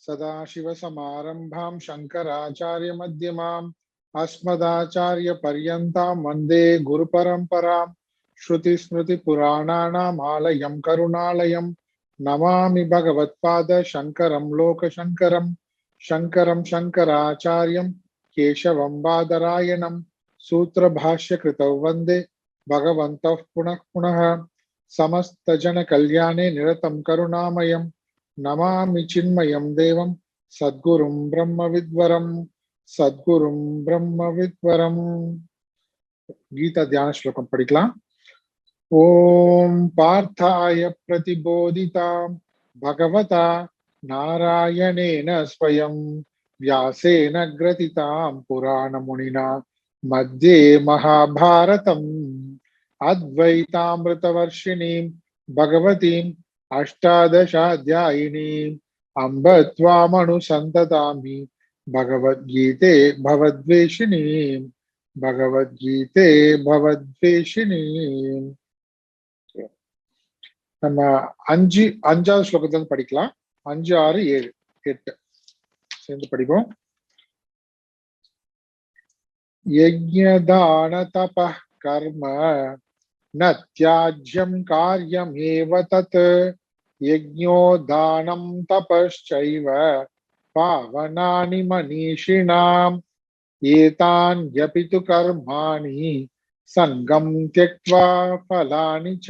सदाशिवसमारम्भां शङ्कराचार्यमध्यमाम् अस्मदाचार्यपर्यन्तां वन्दे गुरुपरम्परां श्रुतिस्मृतिपुराणानाम् आलयं करुणालयं नमामि भगवत्पाद शङ्करं लोकशङ्करं शङ्करं शङ्कराचार्यं केशवं बादरायणं सूत्रभाष्यकृतौ वन्दे भगवन्तः पुनः पुनः समस्तजनकल्याणे निरतं करुणामयं नमामि चिन्मयं देवं सद्गुरुं ब्रह्मविद्वरम् गीता ध्यान श्लोकम படிக்கலாம். ஓம் பார்த்தாய प्रतिबोधितां भगवता नारायणेन स्वयं व्यासेन ग्रथितां पुराणमुनिना मध्ये महाभारतम् अद्वैतामृतवर्षिणीं भगवतीम् अष्टादशाध्यायिनीम् अम्ब त्वामनुसन्ततामि भगवद्गीते भगवद्वेषिणीम्. நம்ம அஞ்சாவது ஸ்லோகத்துல இருந்து படிக்கலாம். 5, 6, 7, 8 சேர்ந்து படிப்போம். யஜ்ஞதான தபः கர்ம न त्याज्यं कार्यमेव तत् यज्ञो दानं तपश्चैव पावनानि मनीषिणाम् एतान्यपि तु कर्माणि संगं त्यक्त्वा फलानि च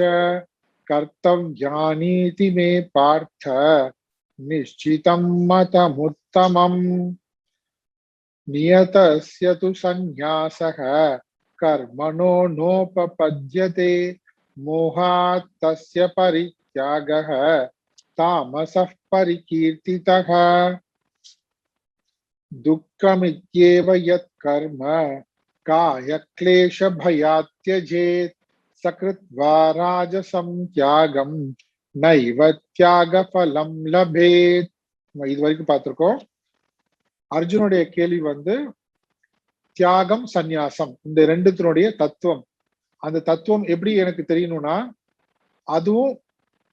कर्तव्यानीति मे पार्थ निश्चितं मतमुत्तमम् नियतस्य तु संन्यासः कर्मणो नोपपद्यते मोहात् तस्य परित्यागः तामसः परिकीर्तितः दुःखमित्येव यत् कर्म कायक्लेशभयात् त्यजेत् सकृत्वा राजसं त्यागं नैव त्यागफलं लभेत्. இது வரைக்கும் பார்த்திருக்கோம். அர்ஜுனுடைய கேள்வி தியாகம் சந்நியாசம் இந்த ரெண்டுத்தினுடைய தத்துவம். அந்த தத்துவம் எப்படி எனக்கு தெரியணும்னா, அதுவும்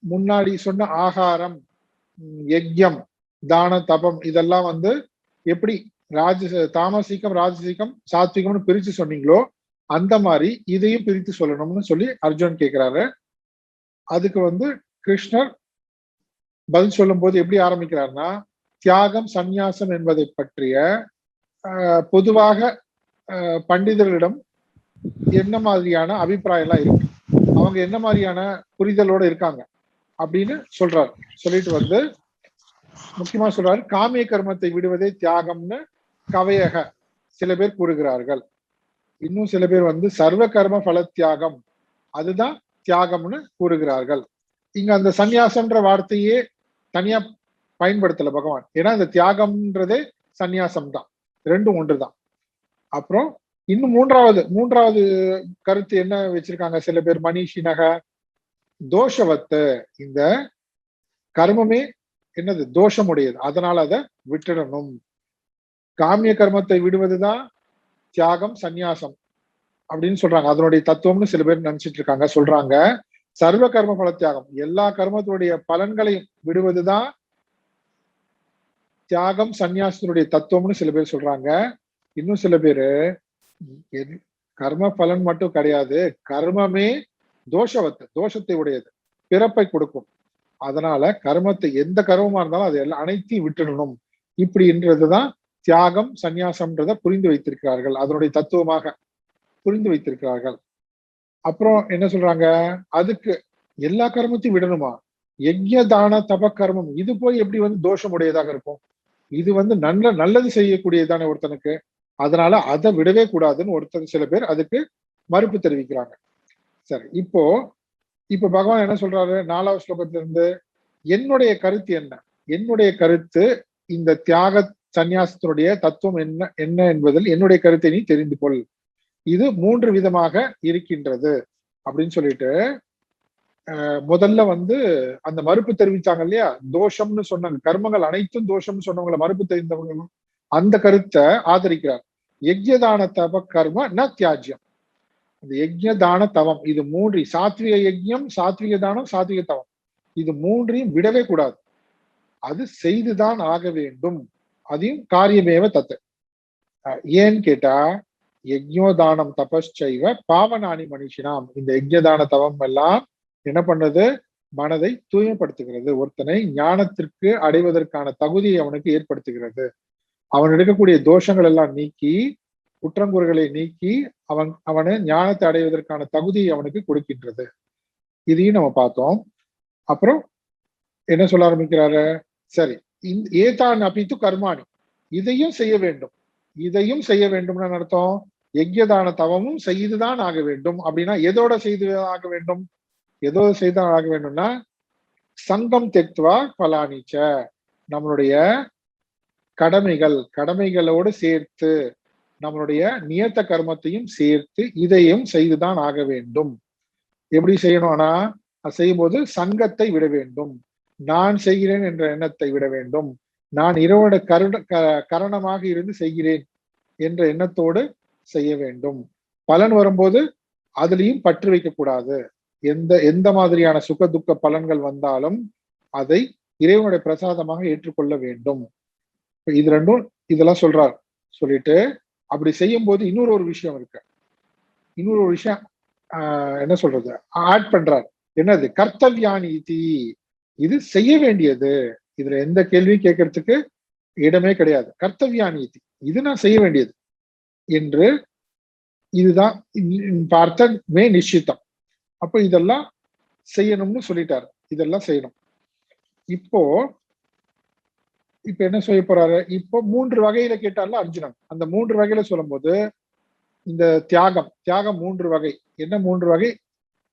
முன்னாடி சொன்ன ஆகாரம், யஜ்யம், தான, தபம் இதெல்லாம் எப்படி தாமசிகம், ராஜசிகம், சாத்விகம்னு பிரிச்சு சொன்னீங்களோ அந்த மாதிரி இதையும் பிரித்து சொல்லணும்னு சொல்லி அர்ஜுன் கேட்கிறாரு. அதுக்கு கிருஷ்ணர் பதில் சொல்லும் போது எப்படி ஆரம்பிக்கிறாருன்னா, தியாகம் சந்நியாசம் என்பதை பற்றிய பொதுவாக பண்டிதர்களிடம் என்ன மாதிரியான அபிப்பிராயம் எல்லாம் இருக்கு, அவங்க என்ன மாதிரியான புரிதலோட இருக்காங்க அப்படின்னு சொல்றாரு. சொல்லிட்டு முக்கியமா சொல்றாரு, காமிய கர்மத்தை விடுவதே தியாகம்னு கவையக சில பேர் கூறுகிறார்கள். இன்னும் சில பேர் சர்வ கர்ம பல தியாகம் அதுதான் தியாகம்னு கூறுகிறார்கள். இங்க அந்த சந்நியாசம்ன்ற வார்த்தையே தனியா பயன்படுத்தல பகவான். ஏன்னா இந்த தியாகம்ன்றதே சந்நியாசம் தான், ரெண்டும் ஒன்றுதான். அப்புறம் இன்னும் மூன்றாவது கருத்து என்ன வச்சிருக்காங்க சில பேர், மனிஷினக தோஷவத்து, இந்த கர்மமே என்னது தோஷமுடையது, அதனால அதை விட்டுடணும். காமிய கர்மத்தை விடுவதுதான் தியாகம் சந்நியாசம் அப்படின்னு சொல்றாங்க. அதனுடைய தத்துவம்னு சில பேர் நினைச்சிட்டு இருக்காங்க. சொல்றாங்க சர்வ கர்ம பல தியாகம், எல்லா கர்மத்தினுடைய பலன்களையும் விடுவதுதான் தியாகம் சந்நியாசத்தினுடைய தத்துவம்னு சில பேர் சொல்றாங்க. இன்னும் சில பேரு கர்ம பலன் மட்டும் கிடையாது, கர்மமே தோஷத்தை உடையது, பிறப்பை கொடுக்கும். அதனால கர்மத்தை எந்த கர்மமா இருந்தாலும் அது எல்லாம் அனைத்தையும் விட்டுடணும் இப்படின்றதுதான் தியாகம் சந்நியாசம்ன்றத புரிந்து வைத்திருக்கிறார்கள், அதனுடைய தத்துவமாக புரிந்து வைத்திருக்கிறார்கள். அப்புறம் என்ன சொல்றாங்க, அதுக்கு எல்லா கர்மத்தையும் விடணுமா, யஜ்ய தான தப கர்மம் இது போய் எப்படி தோஷம் உடையதாக இருக்கும், இது நல்லது செய்யக்கூடியதான ஒருத்தனுக்கு, அதனால அதை விடவே கூடாதுன்னு சில பேர் அதுக்கு மறுப்பு தெரிவிக்கிறாங்க. சரி, இப்போ பகவான் என்ன சொல்றாரு 4வது ஸ்லோகத்துல இருந்து, என்னுடைய கருத்து என்ன, என்னுடைய கருத்து இந்த தியாக சந்நியாசத்தினுடைய தத்துவம் என்ன என்பதில் என்னுடைய கருத்தை நீ தெரிந்து கொள், இது 3 விதமாக இருக்கின்றது அப்படின்னு சொல்லிட்டு முதல்ல அந்த மறுப்பு தெரிவிச்சாங்க இல்லையா, தோஷம்னு சொன்னாங்க, கர்மங்கள் அனைத்தும் தோஷம்னு சொன்னவங்களை மறுப்பு தெரிந்தவங்க அந்த கருத்தை ஆதரிக்கிறார். யஜ்யதான தப கர்ம ந தியாஜ்யம், அந்த யஜ்ய தான தவம் இது 3, சாத்விக யஜ்யம், சாத்விக தானம், சாத்விக தவம், இது 3ஐயும் விடவே கூடாது. அது செய்துதான் ஆக வேண்டும். அதையும் காரியமேவ தத்து. ஏன்னு கேட்டா யஜ்ஞோதானம் தபஸ்சைவ பாவனானி மனுஷனாம். இந்த யஜ்ஞதான தவம் எல்லாம் என்ன பண்ணது? மனதை தூய்மைப்படுத்துகிறது. ஒருத்தனை ஞானத்திற்கு அடைவதற்கான தகுதியை அவனுக்கு ஏற்படுத்துகிறது. அவன் எடுக்கக்கூடிய தோஷங்கள் எல்லாம் நீக்கி, குற்றங்குறைகளை நீக்கி அவனை ஞானத்தை அடைவதற்கான தகுதியை அவனுக்கு கொடுக்கின்றது. இதையும் நம்ம பார்த்தோம். அப்புறம் என்ன சொல்ல ஆரம்பிக்கிறாரு? சரி, ஏதான் அபித்து கர்மாணி, இதையும் செய்ய வேண்டும். இதையும் செய்ய வேண்டும்னு அர்த்தம் யஜ்யதான தவமும் செய்துதான் ஆக வேண்டும். அப்படின்னா எதோட செய்து ஆக வேண்டும்? எதோட செய்தான் ஆக வேண்டும்னா சங்கம் தெக்துவா பலானிச்ச, நம்மளுடைய கடமைகளோடு சேர்த்து நம்மளுடைய நியத்த கர்மத்தையும் சேர்த்து இதையும் செய்துதான் ஆக வேண்டும். எப்படி செய்யணும்னா செய்யும் போது சங்கத்தை விட வேண்டும், நான் செய்கிறேன் என்ற எண்ணத்தை விட வேண்டும், நான் இரவோட கரணமாக இருந்து செய்கிறேன் என்ற எண்ணத்தோடு செய்ய வேண்டும். பலன் வரும்போது அதுலயும் பற்று வைக்கக்கூடாது. எந்த மாதிரியான சுக துக்க பலன்கள் வந்தாலும் அதை இறைவனுடைய பிரசாதமாக ஏற்றுக்கொள்ள வேண்டும். இது ரெண்டும் இதெல்லாம் சொல்றார். சொல்லிட்டு அப்படி செய்யும் போது இன்னொரு விஷயம் இருக்கு. இன்னொரு விஷயம் என்ன சொல்றது ஆட் பண்றார். என்னது? கர்த்தவியானீதி, இது செய்ய வேண்டியது. இதுல எந்த கேள்வியும் கேட்கறதுக்கு இடமே கிடையாது. கர்த்தவியானீதி, இது நான் செய்ய வேண்டியது என்று, இதுதான் பார்த்தமே நிச்சித்தம். அப்ப இதெல்லாம் செய்யணும்னு சொல்லிட்டாரு. இதெல்லாம் செய்யணும். இப்போ என்ன செய்ய போறாரு? இப்போ 3 வகையில கேட்டார்ல அர்ஜுனன். அந்த 3 வகையில சொல்லும் போது இந்த தியாகம் 3 வகை. என்ன 3 வகை?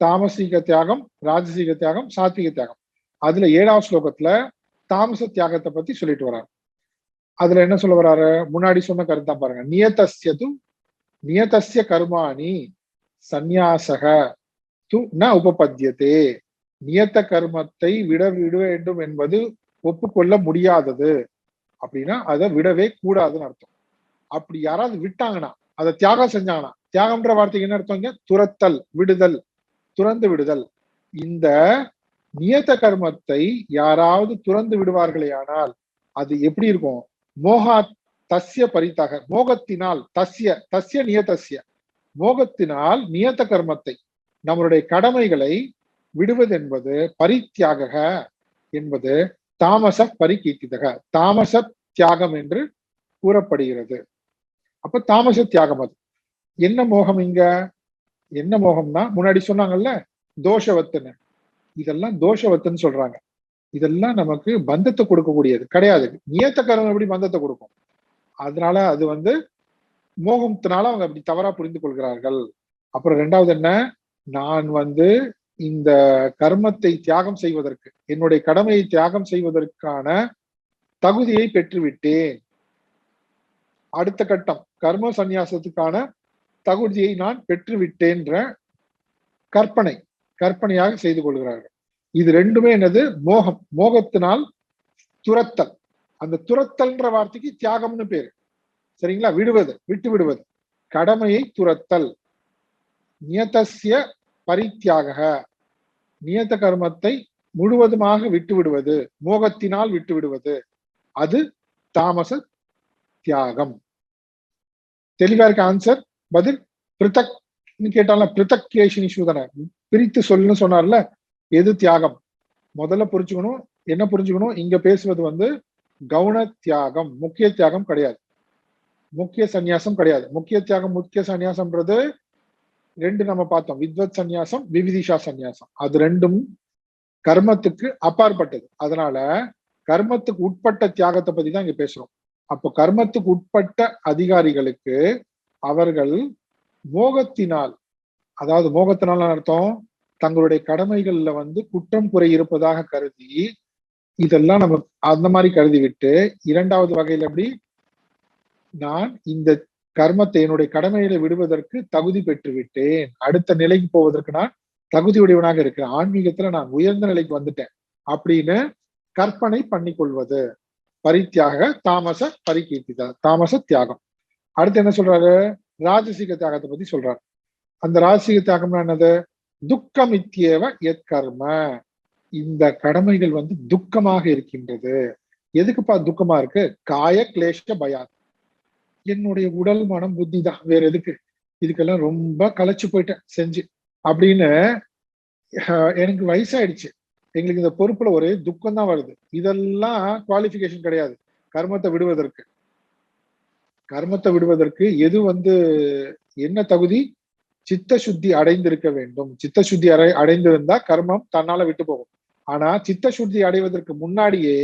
தாமசிக தியாகம், ராஜசிக தியாகம், சாத்விக தியாகம். அதுல 7வது ஸ்லோகத்துல தாமச தியாகத்தை பத்தி சொல்லிட்டு வர்றாரு. அதுல என்ன சொல்ல வர்றாரு? முன்னாடி சொன்ன கருத்தா பாருங்க. நியதஸ்ய கர்மாணி சந்நியாசக து ந உபபத்தியதே. நியத்த கர்மத்தை விட வேண்டும் என்பது ஒப்புக்கொள்ள முடியாதது. அப்படின்னா அதை விடவே கூடாதுன்னு அர்த்தம். அப்படி யாராவது விட்டாங்கன்னா, அதை தியாகம் செஞ்சாங்கன்னா, தியாகம்ன்ற வார்த்தைக்கு என்ன அர்த்தம்? துரத்தல், விடுதல், துறந்து விடுதல். இந்த நியத்த கர்மத்தை யாராவது துறந்து விடுவார்களே ஆனால் அது எப்படி இருக்கும்? மோகா தஸ்ய பரிதாக, மோகத்தினால், தஸ்ய நியதஸ்ய, மோகத்தினால் நியத்த கர்மத்தை, நம்மளுடைய கடமைகளை விடுவது என்பது பரித்தியாக என்பது தாமச பரிகீர்த்திதக, தாமச தியாகம் என்று கூறப்படுகிறது. அப்ப தாமச தியாகம். அது என்ன மோகம்? இங்க என்ன மோகம்னா முன்னாடி சொன்னாங்கல்ல தோஷவத்துன்னு, இதெல்லாம் தோஷவத்துன்னு சொல்றாங்க. இதெல்லாம் நமக்கு பந்தத்தை கொடுக்கக்கூடியது கிடையாது. நியத்த கர்மம் எப்படி பந்தத்தை கொடுக்கும்? அதனால அது மோகத்தினால அவங்க அப்படி தவறா புரிந்து கொள்கிறார்கள். அப்புறம் 2வது என்ன? நான் இந்த கர்மத்தை தியாகம் செய்வதற்கு, என்னுடைய கடமையை தியாகம் செய்வதற்கான தகுதியை பெற்றுவிட்டேன். அடுத்த கட்டம் கர்ம சந்நியாசத்துக்கான தகுதியை நான் பெற்றுவிட்டேன்ற கற்பனையாக செய்து கொள்கிறார்கள். இது ரெண்டுமே என்னது? மோகம். மோகத்தினால் துரத்தல். அந்த துரத்தல்ன்ற வார்த்தைக்கு தியாகம்னு பேரு. சரிங்களா? விடுவது, விட்டு விடுவது, கடமையை துரத்தல். நியதஸ்ய பரித்தியாக, நியத்த கர்மத்தை முழுவதுமாக விட்டு விடுவது, மோகத்தினால் விட்டு விடுவது, அது தாமச தியாகம். தெளிவா இருக்க ஆன்சர்? பதில் பிரித்தக் கேட்டால பிரித்தக் கேஷினி சூதன, பிரித்து சொல்லுன்னு சொன்னார்ல. எது தியாகம்? முதல்ல புரிஞ்சுக்கணும். என்ன புரிஞ்சுக்கணும்? இங்க பேசுவது கவுன தியாகம், முக்கிய தியாகம் கிடையாது, முக்கிய சந்நியாசம் கிடையாது. முக்கிய தியாகம், முக்கிய சந்நியாசம்ன்றது 2 நம்ம பார்த்தோம். வித்வத் சந்நியாசம், விவிதிஷா சந்நியாசம். அது 2ம் கர்மத்துக்கு அப்பாற்பட்டது. அதனால கர்மத்துக்கு உட்பட்ட தியாகத்தை பத்தி தான் இங்க பேசுறோம். அப்போ கர்மத்துக்கு உட்பட்ட அதிகாரிகளுக்கு அவர்கள் மோகத்தினால், அதாவது மோகத்தினால் அர்த்தம் தங்களுடைய கடமைகள்ல குற்றம் குறை இருப்பதாக கருதி, இதெல்லாம் நம்ம அந்த மாதிரி கருதி விட்டு, 2வது வகையில எப்படி நான் இந்த கர்மத்தை, என்னுடைய கடமைகளை விடுவதற்கு தகுதி பெற்று விட்டேன், அடுத்த நிலைக்கு போவதற்கு நான் தகுதியுடையவனாக இருக்கிறேன், ஆன்மீகத்துல நான் உயர்ந்த நிலைக்கு வந்துட்டேன் அப்படின்னு கற்பனை பண்ணி கொள்வது பரித்தியாக, தாமச பரிகீர்த்திதா, தாமச தியாகம். அடுத்து என்ன சொல்றாரு? ராஜசிக தியாகத்தை பத்தி சொல்றாரு. அந்த ராஜசிக தியாகம்னா என்னது? துக்கம் இத்தியேவ எத் கர்ம, இந்த கடமைகள் துக்கமாக இருக்கின்றது. எதுக்குப்பா துக்கமா இருக்கு? காய கிளேஷ பயா, என்னுடைய உடல் மனம் புத்தி தான், வேற எதுக்கு? இதுக்கெல்லாம் ரொம்ப களைச்சு போயிட்டேன் செஞ்சு அப்படின்னு. எனக்கு வயசாயிடுச்சு, எங்களுக்கு இந்த பொறுப்புல ஒரே துக்கம் தான் வருது. இதெல்லாம் குவாலிபிகேஷன் கிடையாது கர்மத்தை விடுவதற்கு. கர்மத்தை விடுவதற்கு எது என்ன தகுதி? சித்த சுத்தி அடைந்திருக்க வேண்டும். சித்த சுத்தி அடைந்திருந்தா கர்மம் தன்னால விட்டு போகும். ஆனா சித்த சுத்தி அடைவதற்கு முன்னாடியே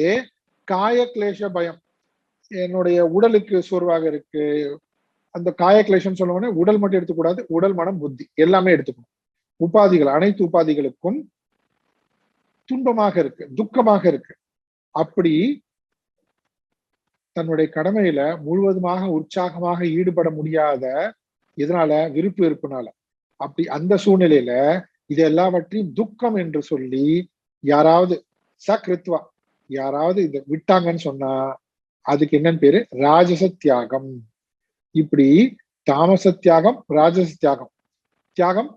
காய கிளேஷ பயம், என்னுடைய உடலுக்கு சோர்வாக இருக்கு. அந்த காய கிளேஷம் சொல்லுவோன்னே உடல் மட்டும் எடுத்துக்கூடாது, உடல் மனம் புத்தி எல்லாமே எடுத்துக்கணும். உபாதிகள், அனைத்து உபாதிகளுக்கும் துன்பமாக இருக்கு, துக்கமாக இருக்கு. அப்படி தன்னுடைய கடமையில முழுவதுமாக உற்சாகமாக ஈடுபட முடியாத, இதனால விருப்பு வெறுப்புனால, அப்படி அந்த சூழ்நிலையில இது எல்லாவற்றையும் துக்கம் என்று சொல்லி யாராவது சக்ரித்வா, யாராவது இதை விட்டாங்கன்னு சொன்னா அதுக்கு என்னன்னு பேரு? ராஜச தியாகம். இப்படி தாமச தியாகம், ராஜச தியாகம். தியாகம்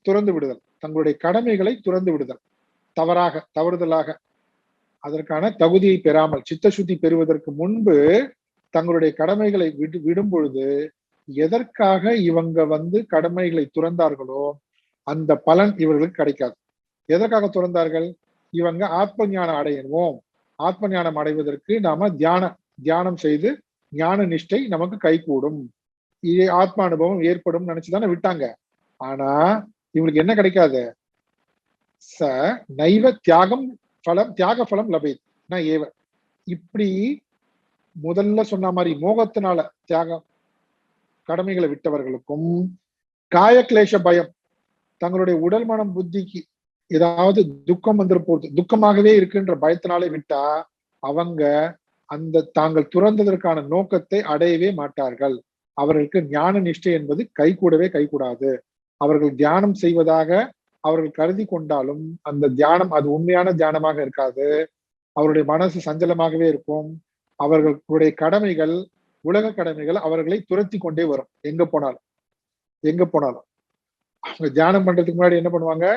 துறந்து விடுதல், தங்களுடைய கடமைகளை துறந்து விடுதல், தவறுதலாக அதற்கான தகுதியை பெறாமல் சித்த சுத்தி பெறுவதற்கு முன்பு தங்களுடைய கடமைகளை விடும் பொழுது எதற்காக இவங்க கடமைகளை துறந்தார்களோ அந்த பலன் இவர்களுக்கு கிடைக்காது. எதற்காக துறந்தார்கள்? இவங்க ஆத்ம ஞானம் அடையணும். ஆத்ம ஞானம் அடைவதற்கு நாம தியானம் செய்து ஞான நிஷ்டை நமக்கு கைகூடும், ஆத்ம அனுபவம் ஏற்படும் நினைச்சுதானே விட்டாங்க. ஆனா இவங்களுக்கு என்ன கிடைக்காது? ச நைவ தியாகம் பலம், தியாக பலம் லபை நான் ஏவ. இப்படி முதல்ல சொன்ன மாதிரி மோகத்தினால தியாகம் கடமைகளை விட்டவர்களுக்கும், காய கிளேஷ பயம், தங்களுடைய உடல் மனம் புத்திக்கு ஏதாவது துக்கம் போது துக்கமாகவே இருக்குன்ற பயத்தினாலே விட்டா அவங்க அந்த தாங்கள் துறந்ததற்கான நோக்கத்தை அடையவே மாட்டார்கள். அவர்களுக்கு ஞான நிஷ்டை என்பது கைகூடாது. அவர்கள் தியானம் செய்வதாக அவர்கள் கருதி கொண்டாலும் அந்த தியானம் அது உண்மையான தியானமாக இருக்காது. அவருடைய மனசு சஞ்சலமாகவே இருக்கும். அவர்களுடைய கடமைகள், உலக கடமைகள் அவர்களை துரத்தி கொண்டே வரும். எங்க போனாலும் அவங்க தியானம் பண்றதுக்கு முன்னாடி என்ன பண்ணுவாங்க?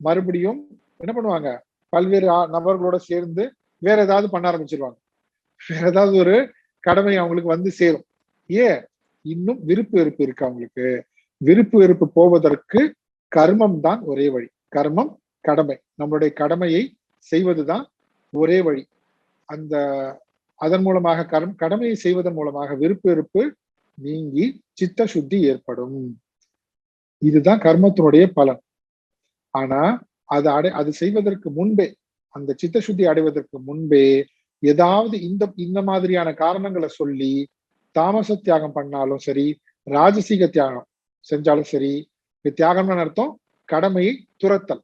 மறுபடியும் என்ன பண்ணுவாங்க? பல்வேறு நபர்களோட சேர்ந்து வேற ஏதாவது பண்ண ஆரம்பிச்சிருவாங்க. வேற ஏதாவது ஒரு கடமை அவங்களுக்கு சேரும். ஏன்? இன்னும் விருப்பு வெறுப்பு இருக்கு அவங்களுக்கு. விருப்பு வெறுப்பு போவதற்கு கர்மம் தான் ஒரே வழி. கர்மம், கடமை, நம்மளுடைய கடமையை செய்வதுதான் ஒரே வழி. அதன் மூலமாக கடமையை செய்வதன் மூலமாக விருப்பு வெறுப்பு நீங்கி சித்த சுத்தி ஏற்படும். இதுதான் கர்மத்தினுடைய பலன். ஆனா அது செய்வதற்கு முன்பே, அந்த சித்த சுத்தி அடைவதற்கு முன்பே ஏதாவது இந்த மாதிரியான காரணங்களை சொல்லி தாமச தியாகம் பண்ணாலும் சரி, ராஜசீக தியாகம் செஞ்சாலும் சரி, தியாகம்னு அர்த்தம் கடமையை துரத்தல்.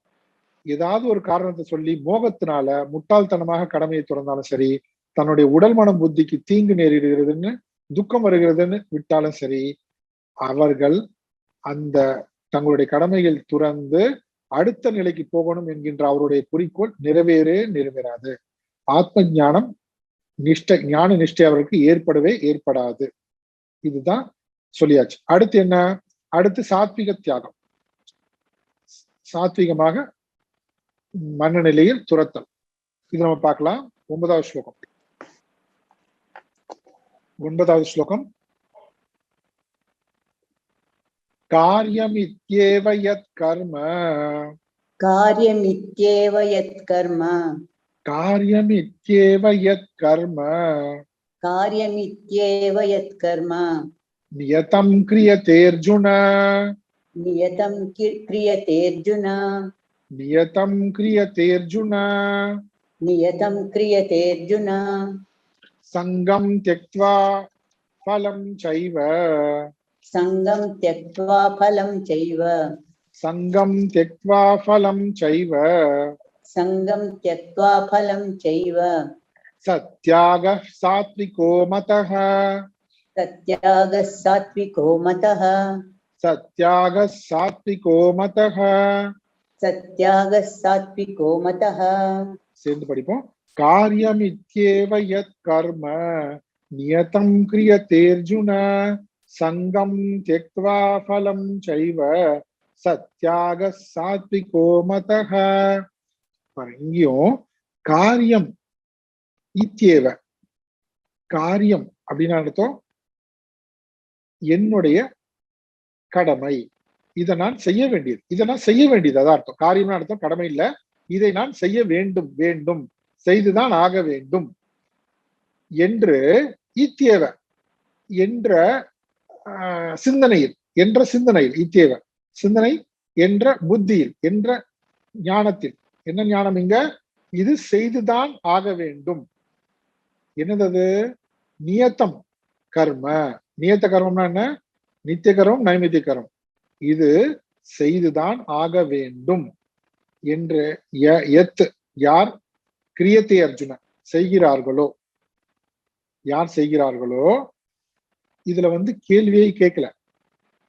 ஏதாவது ஒரு காரணத்தை சொல்லி மோகத்தினால முட்டாள்தனமாக கடமையை துறந்தாலும் சரி, தன்னுடைய உடல் மனம் புத்திக்கு தீங்கு நேரிடுகிறதுன்னு, துக்கம் வருகிறதுன்னு விட்டாலும் சரி, அவர்கள் அந்த தங்களுடைய கடமைகள் துறந்து அடுத்த நிலைக்கு போகணும் என்கின்ற அவருடைய குறிக்கோள் நிறைவேறாது. ஆத்ம ஞானம் ஞான நிஷ்டை அவருக்கு ஏற்படாது. இதுதான் சொல்லியாச்சு. அடுத்து என்ன? அடுத்து சாத்விக தியாகம். சாத்விகமாக மனநிலையில் துரத்தல். இது நம்ம பார்க்கலாம். 9வது ஸ்லோகம். 9வது ஸ்லோகம். காரியமித்யேவ யத் கர்ம, காரியமித்யேவ யத் கர்ம, காரியமித்யேவ யத் கர்ம, காரியமித்யேவ யத் கர்ம, நியதம் கிரியதேர்ஜுன, நியதம் கிரியதேர்ஜுன, நியதம் கிரியதேர்ஜுன, நியதம் கிரியதேர்ஜுன, சங்கம் த்யக்த்வா ஃபலம் சைவ, சங்கம் த்யக்த்வா ஃபலம் சைவ, சங்கம் த்யக்த்வா ஃபலம் சைவ, சங்கம் த்யக்த்வா ஃபலம் சைவ, சத்யாக சாத்விகோ மதஹ, சத்யாக சாத்விகோ மதஹ, சத்யாக சாத்விகோ மதஹ, சத்யாக சாத்விகோ மதஹ. சேர்ந்து படிப்போம். காரியமித்யேவ யத் கர்ம நியதம் கிரியதேர்ஜுன, சங்கம் த்யக்த்வா ஃபலம் சைவ, சத்யாக சாத்விகோ மதஹ. பாருங்க இங்கேயும் காரியம் இத்தியேவ. காரியம் அப்படின்னா அர்த்தம் என்னுடைய கடமை, இதை நான் செய்ய வேண்டியது, இதை நான் செய்ய வேண்டியது, அதான் அர்த்தம். காரியம்னு அர்த்தம் கடமை இல்ல, இதை நான் செய்ய வேண்டும், வேண்டும் செய்துதான் ஆக வேண்டும் என்று இத்தியேவ என்ற சிந்தனையில், என்ற சிந்தனையில், இத்தியேவ சிந்தனை என்ற புத்தியில், என்ற ஞானத்தில். என்ன ஞானம் இங்க? இது செய்துதான் ஆக வேண்டும். என்னது? நியத்தம் கர்ம. நியத்த கர்மம்னா என்ன? நித்திய கர்மம், நைமித்திய கர்மம். இது செய்துதான் ஆக வேண்டும் என்று யார் கிரியத்தை அர்ஜுன செய்கிறார்களோ, யார் செய்கிறார்களோ, இதுல கேள்வியே கேட்கல.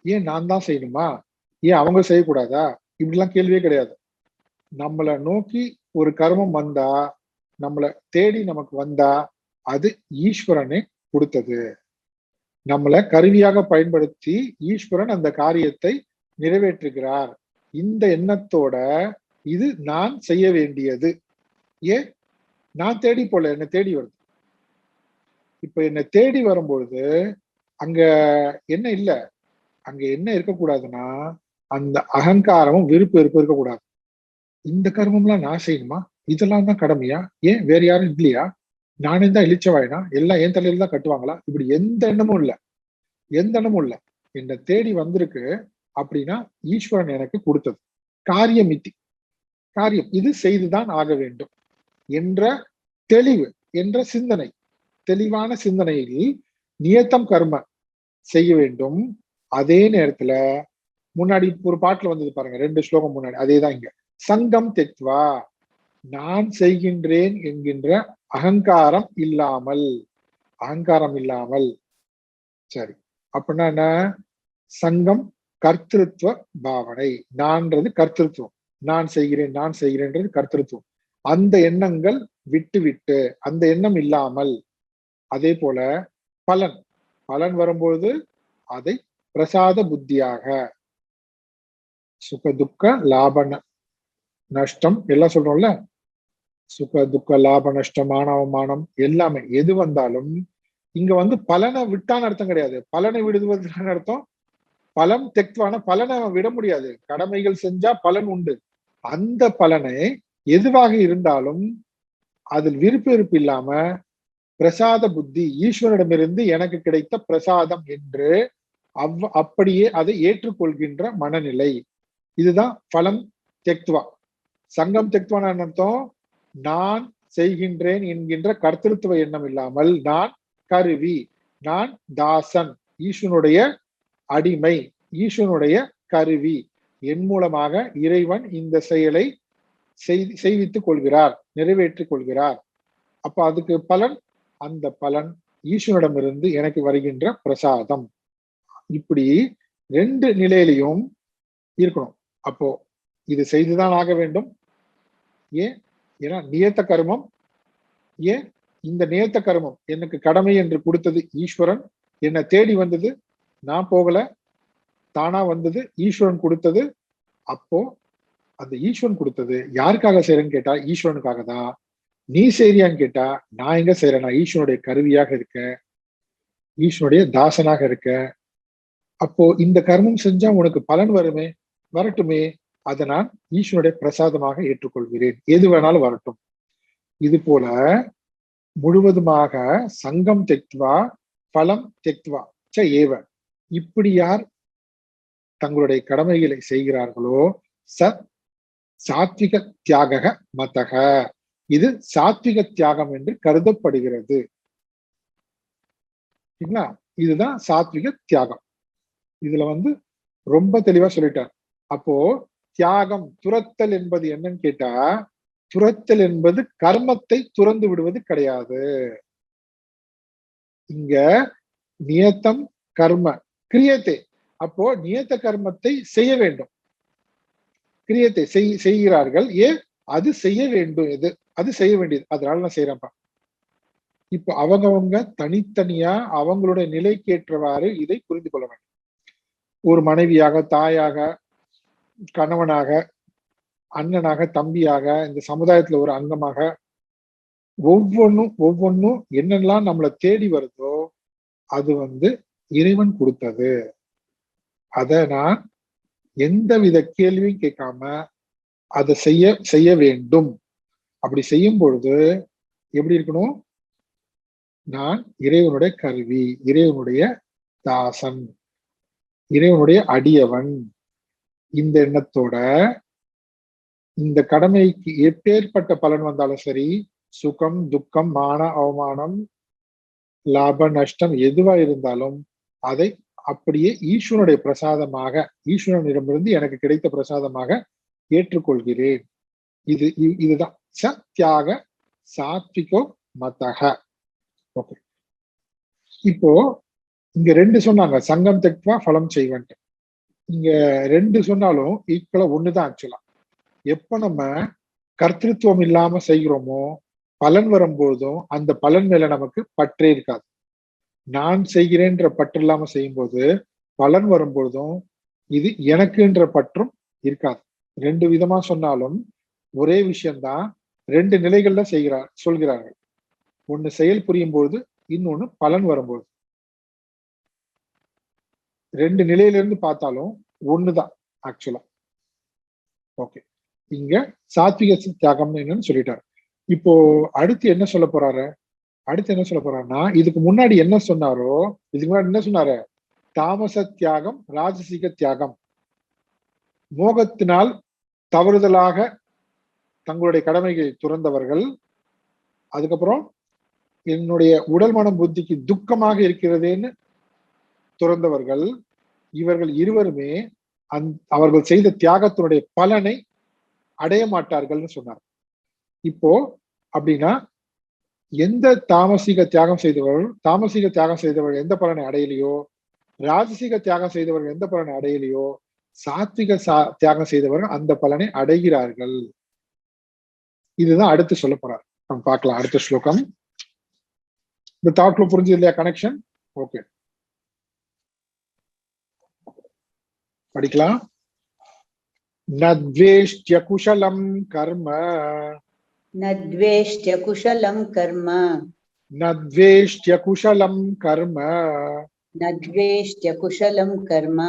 ஏன் நான் தான் செய்யணுமா, ஏன் அவங்க செய்யக்கூடாதா, இப்படிலாம் கேள்வியே கிடையாது. நம்மளை நோக்கி ஒரு கர்மம் வந்தா, நம்மளை தேடி நமக்கு வந்தா, அது ஈஸ்வரனே கொடுத்தது. நம்மளை கருவியாக பயன்படுத்தி ஈஸ்வரன் அந்த காரியத்தை நிறைவேற்றுகிறார். இந்த எண்ணத்தோட இது நான் செய்ய வேண்டியது. ஏன்? நான் தேடி போல, என்னை தேடி வருது. இப்ப என்னை தேடி வரும்பொழுது அங்க என்ன இல்ல, அங்க என்ன இருக்கக்கூடாதுன்னா அந்த அகங்காரமும் விருப்பு வெறுப்பு இருக்கக்கூடாது. இந்த கர்மம்லாம் நான் செய்யணுமா, இதெல்லாம் தான் கடமையா, ஏன் வேற யாரும் இல்லையா, நானே தான் இழிச்சவாயினா, எல்லாம் என் தலையில தான் கட்டுவாங்களா, இப்படி எந்த எண்ணமும் இல்லை, எந்த எண்ணமும் இல்லை. என்னை தேடி வந்திருக்கு அப்படின்னா ஈஸ்வரன் எனக்கு கொடுத்தது. காரியம் இத்தி, காரியம் இது செய்துதான் ஆக வேண்டும் என்ற தெளிவு, என்ற சிந்தனை, தெளிவான சிந்தனையில் நியத்தம் கர்ம செய்ய வேண்டும். அதே நேரத்துல முன்னாடி ஒரு பாட்டுல வந்தது பாருங்க, 2 ஸ்லோகம் முன்னாடி, அதேதான் இங்க. சங்கம் தெக்வா, நான் செய்கின்றேன் என்கின்ற அகங்காரம் இல்லாமல், அகங்காரம் இல்லாமல். சரி, அப்படின்னா என்ன? சங்கம் கர்த்திருவ பாவனை. நான்றது கர்த்திருவம், நான் செய்கிறேன், நான் செய்கிறேன்றது கர்த்திருவம். அந்த எண்ணங்கள் விட்டு விட்டு, அந்த எண்ணம் இல்லாமல். அதே போல பலன், பலன் வரும்போது அதை பிரசாத புத்தியாக, சுக துக்க லாப நஷ்டம் எல்லாம் சொல்றோம்ல, சுக துக்க லாப நஷ்டம், மானவமானம் எல்லாமே எது வந்தாலும் இங்க பலனை விட்டான்னு அர்த்தம் கிடையாது. பலனை விடுவதுன்னு அர்த்தம் பலம் தெக்வான, பலனை விட முடியாது. கடமைகள் செஞ்சா பலன் உண்டு. அந்த பலனை எதுவாக இருந்தாலும் அதில் விருப்பு வெறுப்பு இல்லாம பிரசாத புத்தி, ஈஸ்வரனிடமிருந்து எனக்கு கிடைத்த பிரசாதம் என்று அப்படியே அதை ஏற்றுக்கொள்கின்ற மனநிலை. இதுதான் பலம் தெக்துவா. சங்கம் தெக்துவான அர்த்தம் நான் செய்கின்றேன் என்கின்ற கர்த்திருத்துவ எண்ணம் இல்லாமல், நான் கருவி, நான் தாசன், ஈஸ்வனுடைய அடிமை, ஈஸ்வனுடைய கருவி, என் மூலமாக இறைவன் இந்த செயலை செய்வித்துக் கொள்கிறார், நிறைவேற்றிக் கொள்கிறார். அப்ப அதுக்கு பலன், அந்த பலன் ஈஸ்வனிடமிருந்து எனக்கு வருகின்ற பிரசாதம். இப்படி 2 நிலையிலையும் இருக்கணும். அப்போ இது செய்துதான் ஆக வேண்டும். ஏன்? ஏன்னா நியத்த கர்மம். ஏன்? இந்த நியத்த கர்மம் எனக்கு கடமை என்று கொடுத்தது ஈஸ்வரன். என்னை தேடி வந்தது, நான் போகல, தானா வந்தது, ஈஸ்வரன் கொடுத்தது. அப்போ அந்த ஈஸ்வரன் கொடுத்தது யாருக்காக செய்யறேன்னு கேட்டா ஈஸ்வரனுக்காக தான். நீ செய்றியான்னு கேட்டா நான் எங்க செய்யறேன், நான் ஈஸ்வனுடைய கருவியாக இருக்கேன், ஈஸ்வனுடைய தாசனாக இருக்க. அப்போ இந்த கர்மம் செஞ்சா உனக்கு பலன் வருமே, வரட்டுமே, அதை நான் ஈஸ்வனுடைய பிரசாதமாக ஏற்றுக்கொள்கிறேன், எது வேணாலும் வரட்டும். இது போல முழுவதுமாக சங்கம் தெக்துவா பலம் தெக்துவா ச ஏவ, இப்படி யார் தங்களுடைய கடமைகளை செய்கிறார்களோ சத் சாத்விக தியாக மதக, இது சாத்விக தியாகம் என்று கருதப்படுகிறது. இதுதான் சாத்விக தியாகம். இதுல ரொம்ப தெளிவா சொல்லிட்டார். அப்போ தியாகம், துரத்தல் என்பது என்னன்னு கேட்டா, துரத்தல் என்பது கர்மத்தை துறந்து விடுவது கிடையாது. இங்க நியத்தம் கர்ம கிரியத்தை, அப்போ நியத்த கர்மத்தை செய்ய வேண்டும், கிரியத்தை செய்கிறார்கள். ஏன்? அது செய்ய வேண்டும், எது அது செய்ய வேண்டியது, அதனால நான் செய்யறேன்ப்பா. இப்ப அவங்கவங்க தனித்தனியா அவங்களுடைய நிலைக்கேற்றவாறு இதை புரிந்து கொள்ள வேண்டும். ஒரு மனைவியாக, தாயாக, கணவனாக, அண்ணனாக, தம்பியாக, இந்த சமுதாயத்துல ஒரு அங்கமாக ஒவ்வொன்னும் என்னெல்லாம் நம்மளை தேடி வருதோ அது இறைவன் கொடுத்தது. அத நான் எந்தவித கேள்வியும் கேட்காம அதை செய்ய வேண்டும். அப்படி செய்யும் பொழுது எப்படி இருக்கணும்? நான் இறைவனுடைய கருவி, இறைவனுடைய தாசன், இறைவனுடைய அடியவன். இந்த எண்ணத்தோட இந்த கடமைக்கு எப்பேற்பட்ட பலன் வந்தாலும் சரி, சுகம், துக்கம், மான, அவமானம், லாப, நஷ்டம் எதுவா இருந்தாலும் அதை அப்படியே ஈஸ்வரனுடைய பிரசாதமாக, ஈஸ்வரனிடமிருந்து எனக்கு கிடைத்த பிரசாதமாக ஏற்றுக்கொள்கிறேன். இதுதான் சத்யாக சாத்விகோ மதக. ஓகே, இப்போ இங்க 2 சொன்னாங்க, சங்கம் தெக்வா பலம் செய்வன்ட்டு. இங்க 2 சொன்னாலும் ஈக்குவலா ஒண்ணுதான் ஆக்சுவலா. எப்ப நம்ம கர்த்திருவம் இல்லாம செய்கிறோமோ பலன் வரும்போதும் அந்த பலன் மேல நமக்கு பற்றே இருக்காது. நான் செய்கிறேன்ற பற்று இல்லாம செய்யும்போது பலன் வரும்பொழுதும் இது எனக்குன்ற பற்றும் இருக்காது. 2 விதமா சொன்னாலும் ஒரே விஷயம்தான், 2 நிலைகள்ல சொல்கிறார்கள். ஒண்ணு செயல் புரியும் போது, இன்னொன்னு பலன் வரும்போது. 2 நிலையில இருந்து பார்த்தாலும் ஒண்ணுதான் ஆக்சுவலா. ஓகே, இங்க சாத்விக தியாகம் என்னன்னு சொல்லிட்டாரு. இப்போ அடுத்து என்ன சொல்ல போறாரு? அடுத்து என்ன சொல்ல போறாருன்னா, இதுக்கு முன்னாடி என்ன சொன்னாரோ, இதுக்கு முன்னாடி என்ன சொன்னாரு? தாமச தியாகம், ராஜசிக தியாகம். மோகத்தினால் தவறுதலாக தங்களுடைய கடமைகளை துறந்தவர்கள், அதுக்கப்புறம் என்னுடைய உடல் மனம் புத்திக்கு துக்கமாக இருக்கிறதேன்னு துறந்தவர்கள், இவர்கள் இருவருமே அவர்கள் செய்த தியாகத்தினுடைய பலனை அடைய மாட்டார்கள்னு சொன்னார். இப்போ அப்படின்னா எந்த தாமசிக தியாகம் செய்தவர்கள் எந்த பலனை அடையலையோ, ராஜசிக தியாகம் செய்தவர்கள் எந்த பலனை அடையலையோ, சாத்விக தியாகம் செய்தவர்கள் அந்த பலனை அடைகிறார்கள். இதுதான் அடுத்து சொல்ல போறார். நம்ம பார்க்கலாம் அடுத்த ஸ்லோகம். இந்த தாட்ல புரிஞ்சது இல்லையா கனெக்ஷன்? ஓகே, படிக்கலாம். நத்வேஷ்ட்ய குஷலம் கர்ம, நத்வேஷ்ட்ய குஷலம் கர்ம, நத்வேஷ்ட்ய குஷலம் கர்ம, நத்வேஷ்ட்ய குஷலம் கர்ம,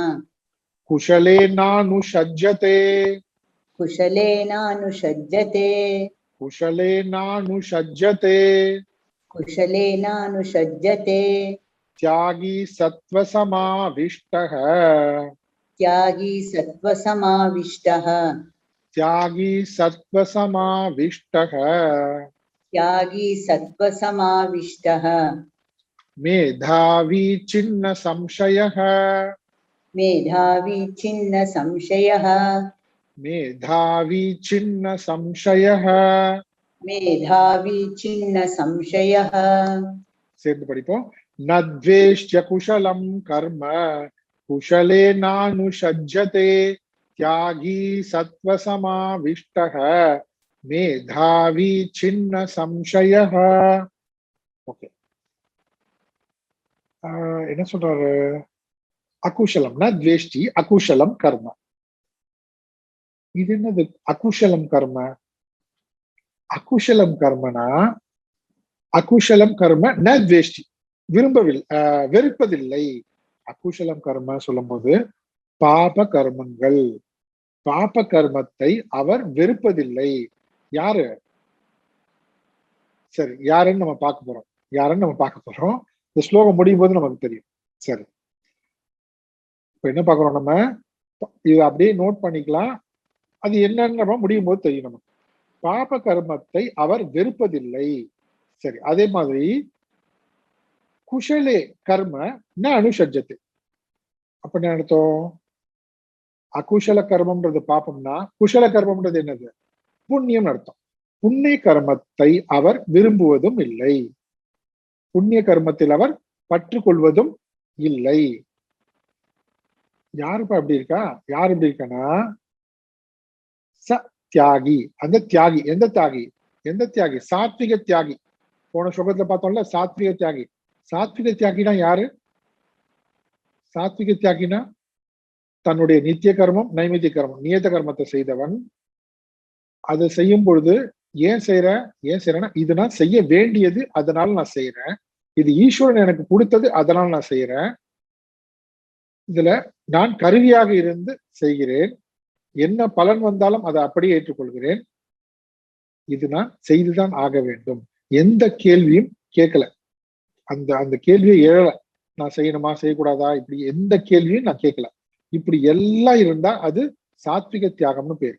குஷலேனானுஷஜ்யதே, குஷலேனானுஷஜ்யதே, குஷலேனானுஷஜ்யதே, குஷலேனானுஷஜ்யதே, தியாகி சத்வசமாவிஷ்டः, தியாகி சத்வசமாவிஷ்டः, தியாகி சத்வசமாவிஷ்டः, தியாகி சத்வசமாவிஷ்டः, மேதாவி சின்ன சம்சயः, மேதாவி சின்ன சம்சயः, மேதாவி சின்ன சம்சயः, மேதாவி சின்ன சம்சயः. சேர்ந்து படிப்போம். நத்வேஷ்ட்ய குஷலம் கர்ம, குஷலேனானுஷஜ்யதே, தியாகி சத்வசமாவிஷ்டः, மேதாவி சின்ன சம்சயः. ஓகே, என்ன சொல்றாரு? அகுஷலம்னா துவேஷ்டி, அகுஷலம் கர்ம. இது என்னது அகுஷலம் கர்ம? அகுஷலம் கர்மனா, அகுஷலம் கர்ம ந துவேஷ்டி, வெறுப்பதில்லை. அகுஷலம் கர்ம சொல்லும் போது பாப கர்மங்கள், பாப கர்மத்தை அவர் வெறுப்பதில்லை. யாரு? சரி, யாருன்னு நம்ம பார்க்க போறோம். இந்த ஸ்லோகம் முடியும் போது நமக்கு தெரியும். சரி, இப்ப என்ன பார்க்கிறோம்? நம்ம இதை அப்படியே நோட் பண்ணிக்கலாம். அது என்னன்னு நம்ம முடியும் போது தெரியும் நமக்கு. பாப கர்மத்தை அவர் வெறுப்பதில்லை. சரி, அதே மாதிரி குஷலே கர்ம ந அனுஷஜ்யத்தை. அப்ப என்ன அர்த்தம்? அகுஷல கர்மம்ன்றது பாப்பம்னா, குஷல கர்மம்ன்றது என்னது? புண்ணியம் அர்த்தம். புண்ணிய கர்மத்தை அவர் விரும்புவதும் இல்லை, புண்ணிய கர்மத்தில் அவர் பற்று கொள்வதும் இல்லை. யாருப்பா அப்படி இருக்கா? யார் இப்படி இருக்கானா? ச தியாகி. அந்த தியாகி எந்த தியாகி? சாத்விக தியாகி. போன ஸ்லோகத்துல பார்த்தோம்ல, சாத்விக தியாகி. சாத்விக தியாகினா யாரு? சாத்விக தியாகினா தன்னுடைய நித்திய கர்மம், நைமித்திய கர்மம், நியத கர்மத்தை செய்தவன், அதை செய்யும் பொழுது ஏன் செய்யறேன்னா இது நான் செய்ய வேண்டியது, அதனால நான் செய்யறேன். இது ஈஸ்வரன் எனக்கு கொடுத்தது, அதனால நான் செய்யறேன். இதுல நான் கருவியாக இருந்து செய்கிறேன். என்ன பலன் வந்தாலும் அதை அப்படியே ஏற்றுக்கொள்கிறேன். இது நான் செய்துதான் ஆக வேண்டும். எந்த கேள்வியும் கேட்கல. அந்த அந்த கேள்வியை எழல. நான் செய்யணுமா செய்யக்கூடாதா, இப்படி எந்த கேள்வியும் நான் கேட்கல. இப்படி எல்லாம் இருந்தா அது சாத்விக தியாகம்னு பேரு.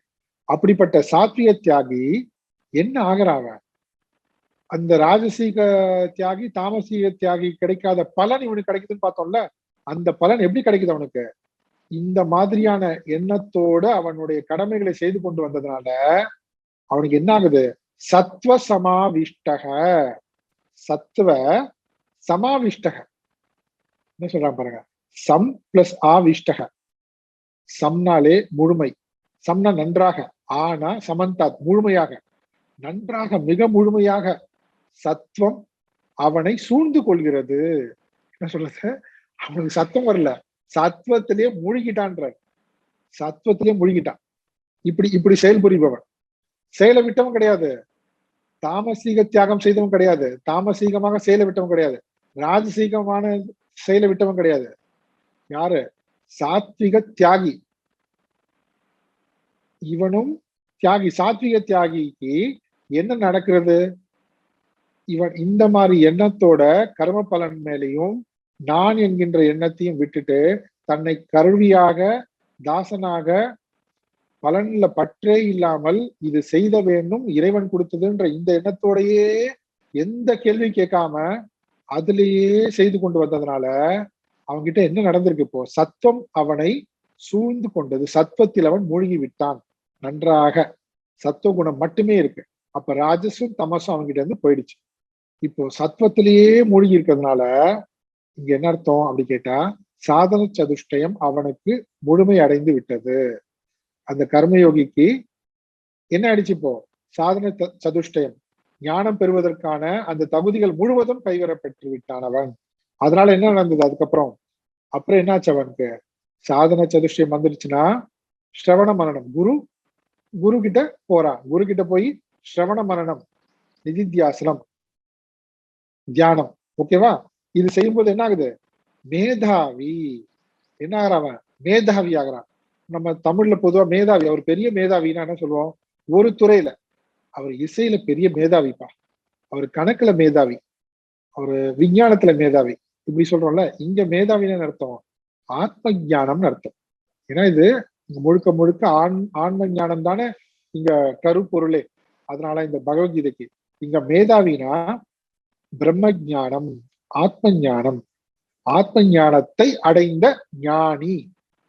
அப்படிப்பட்ட சாத்விக தியாகி என்ன ஆகிறாங்க? அந்த ராஜசீக தியாகி தாமசீக தியாகி கிடைக்காத பலன் இவனுக்கு கிடைக்குதுன்னு பார்த்தோம்ல, அந்த பலன் எப்படி கிடைக்குது அவனுக்கு? இந்த மாதிரியான எண்ணத்தோட அவனுடைய கடமைகளை செய்து கொண்டு வந்ததுனால அவனுக்கு என்ன ஆகுது? சத்வ சமாவிஷ்டக. சத்துவ சமாவிஷ்டக என்ன சொல்றாங்க பாருங்க. Some plus ஆவிஷ்டக. சம்னாலே முழுமை, சம்னா நன்றாக, ஆனா சமந்தாத் முழுமையாக, நன்றாக மிக முழுமையாக சத்துவம் அவனை சூழ்ந்து கொள்கிறது. என்ன சொல்றது? அவனுக்கு சத்தம் வரல, சத்துவத்திலேயே மூழ்கிட்டான்ற. சத்துவத்திலேயே மூழ்கிட்டான். இப்படி இப்படி செயல்புரிபவன். செயலை விட்டவன் கிடையாது, தாமசீக தியாகம் செய்தவன் கிடையாது, தாமசீகமாக செயலை விட்டவன் கிடையாது, ராஜசீகமான செயலை விட்டவன் கிடையாது. யாரு? சாத்விக தியாகி. இவனும் தியாகி. சாத்விக தியாகிக்கு என்ன நடக்கிறது? இவன் இந்த மாதிரி எண்ணத்தோட கர்ம பலன் மேலையும் நான் என்கின்ற எண்ணத்தையும் விட்டுட்டு தன்னை கருவியாக, தாசனாக, பலன்ல பற்றே இல்லாமல் இது செய்த வேண்டும், இறைவன் கொடுத்ததுன்ற இந்த எண்ணத்தோடையே எந்த கேள்வி கேட்காம அதுலேயே செய்து கொண்டு வந்ததுனால அவன்கிட்ட என்ன நடந்திருக்கு? இப்போ சத்துவம் அவனை சூழ்ந்து கொண்டது. சத்துவத்தில் அவன் மூழ்கி விட்டான். நன்றாக சத்துவ குணம் மட்டுமே இருக்கு. அப்ப ராஜசும் தமசும் அவன்கிட்ட இருந்து போயிடுச்சு. இப்போ சத்துவத்திலேயே மூழ்கி இருக்கிறதுனால இங்க என்ன அர்த்தம் அப்படி கேட்டா, சாதன சதுஷ்டயம் அவனுக்கு முழுமை அடைந்து விட்டது. அந்த கர்மயோகிக்கு என்ன ஆயிடுச்சு? இப்போ சாதன சதுஷ்டயம் ஞானம் பெறுவதற்கான அந்த தகுதிகள் முழுவதும் கைவரப்பெற்று விட்டான் அவன். அதனால என்ன நடந்தது அதுக்கப்புறம்? அப்புறம் என்னாச்சு அவனுக்கு? சாதன சதுஷ்டயம் வந்துருச்சுன்னா ஸ்ரவண மரணம். குரு கிட்ட போறான். குரு கிட்ட போய் ஸ்ரவண மரணம், நிதித்தியாசனம், தியானம். ஓகேவா? இது செய்யும்போது என்ன ஆகுது? மேதாவி. என்ன ஆகிறான்? மேதாவி ஆகிறான். நம்ம தமிழ்ல பொதுவா மேதாவி, அவர் பெரிய மேதாவின்னா என்ன சொல்லுவோம்? ஒரு துறையில. அவர் இசையில பெரிய மேதாவிப்பா, அவர் கணக்குல மேதாவி, அவரு விஞ்ஞானத்துல மேதாவி, இப்படி சொல்றோம்ல. இங்க மேதாவின்னு அர்த்தம் ஆத்ம ஞானம்னு அர்த்தம். ஏன்னா இது முழுக்க முழுக்க ஆன்ம ஞானம் தானே இங்க கருப்பொருளே. அதனால இந்த பகவத்கீதைக்கு இங்க மேதாவினா பிரம்ம ஞானம், ஆத்ம ஞானம், ஆத்ம ஞானத்தை அடைந்த ஞானி.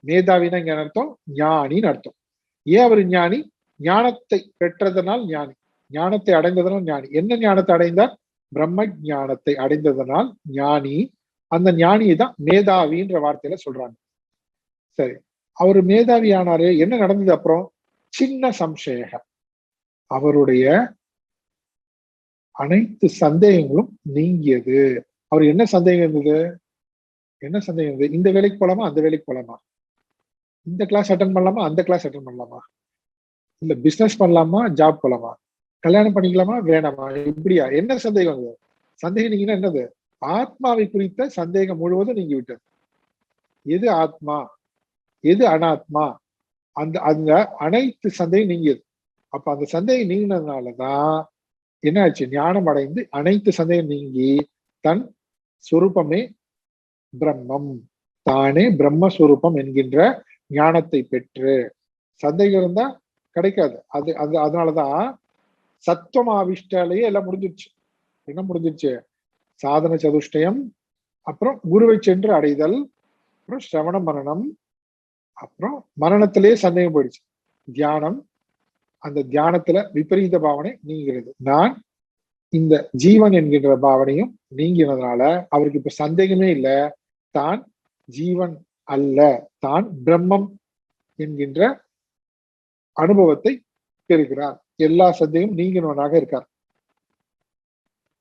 மேதாவினா இங்க அர்த்தம் ஞானின்னு அர்த்தம். ஏன் அவர் ஞானி? ஞானத்தை பெற்றதனால் ஞானி, ஞானத்தை அடைந்ததனால் ஞானி. என்ன ஞானத்தை அடைந்தார்? பிரம்ம ஞானத்தை அடைந்ததனால் ஞானி. அந்த ஞானியை தான் மேதாவின்ற வார்த்தையில சொல்றாங்க. சரி, அவரு மேதாவி ஆனாரு. என்ன நடந்தது அப்புறம்? சின்ன சம்சய, அவருடைய அனைத்து சந்தேகங்களும் நீங்கியது. அவர் என்ன சந்தேகம் இருந்தது? என்ன சந்தேகம் இருந்தது? இந்த வேலைக்கு போலாமா, அந்த வேலைக்கு போலாமா, இந்த கிளாஸ் அட்டன் பண்ணலாமா, அந்த கிளாஸ் அட்டன் பண்ணலாமா, இல்ல பிசினஸ் பண்ணலாமா, ஜாப் போலாமா, கல்யாணம் பண்ணிக்கலாமா, வேணாமா, இப்படியா? என்ன சந்தேகம் வந்தது? சந்தேகம் நீங்கன்னா என்னது? ஆத்மாவை குறித்த சந்தேகம் முழுவதும் நீங்கி விட்டது. எது ஆத்மா, எது அனாத்மா, அந்த அந்த அனைத்து சந்தேகம் நீங்கியது. அப்ப அந்த சந்தேகம் நீங்கினதுனாலதான் என்ன ஆச்சு? ஞானம் அடைந்து அனைத்து சந்தேகம் நீங்கி தன் சொரூபமே பிரம்மம், தானே பிரம்மஸ்வரூபம் என்கின்ற ஞானத்தை பெற்று. சந்தேகம் இருந்தா கிடைக்காது. அதனாலதான் சத்துவம் ஆவிஷ்டாலேயே எல்லாம் முடிஞ்சிருச்சு. என்ன முடிஞ்சிருச்சு? சாதன சதுஷ்டயம், அப்புறம் குருவை சென்று அடைதல், அப்புறம் சிரவண மரணம், அப்புறம் மரணத்திலேயே சந்தேகம் போயிடுச்சு. தியானம், அந்த தியானத்துல விபரீத பாவனை நீங்கிறது. நான் இந்த ஜீவன் என்கின்ற பாவனையும் நீங்கினதுனால அவருக்கு இப்ப சந்தேகமே இல்லை. தான் ஜீவன் அல்ல, தான் பிரம்மம் என்கின்ற அனுபவத்தை பெறுகிறார். எல்லா சந்தேகம் நீங்கினவனாக இருக்கார்.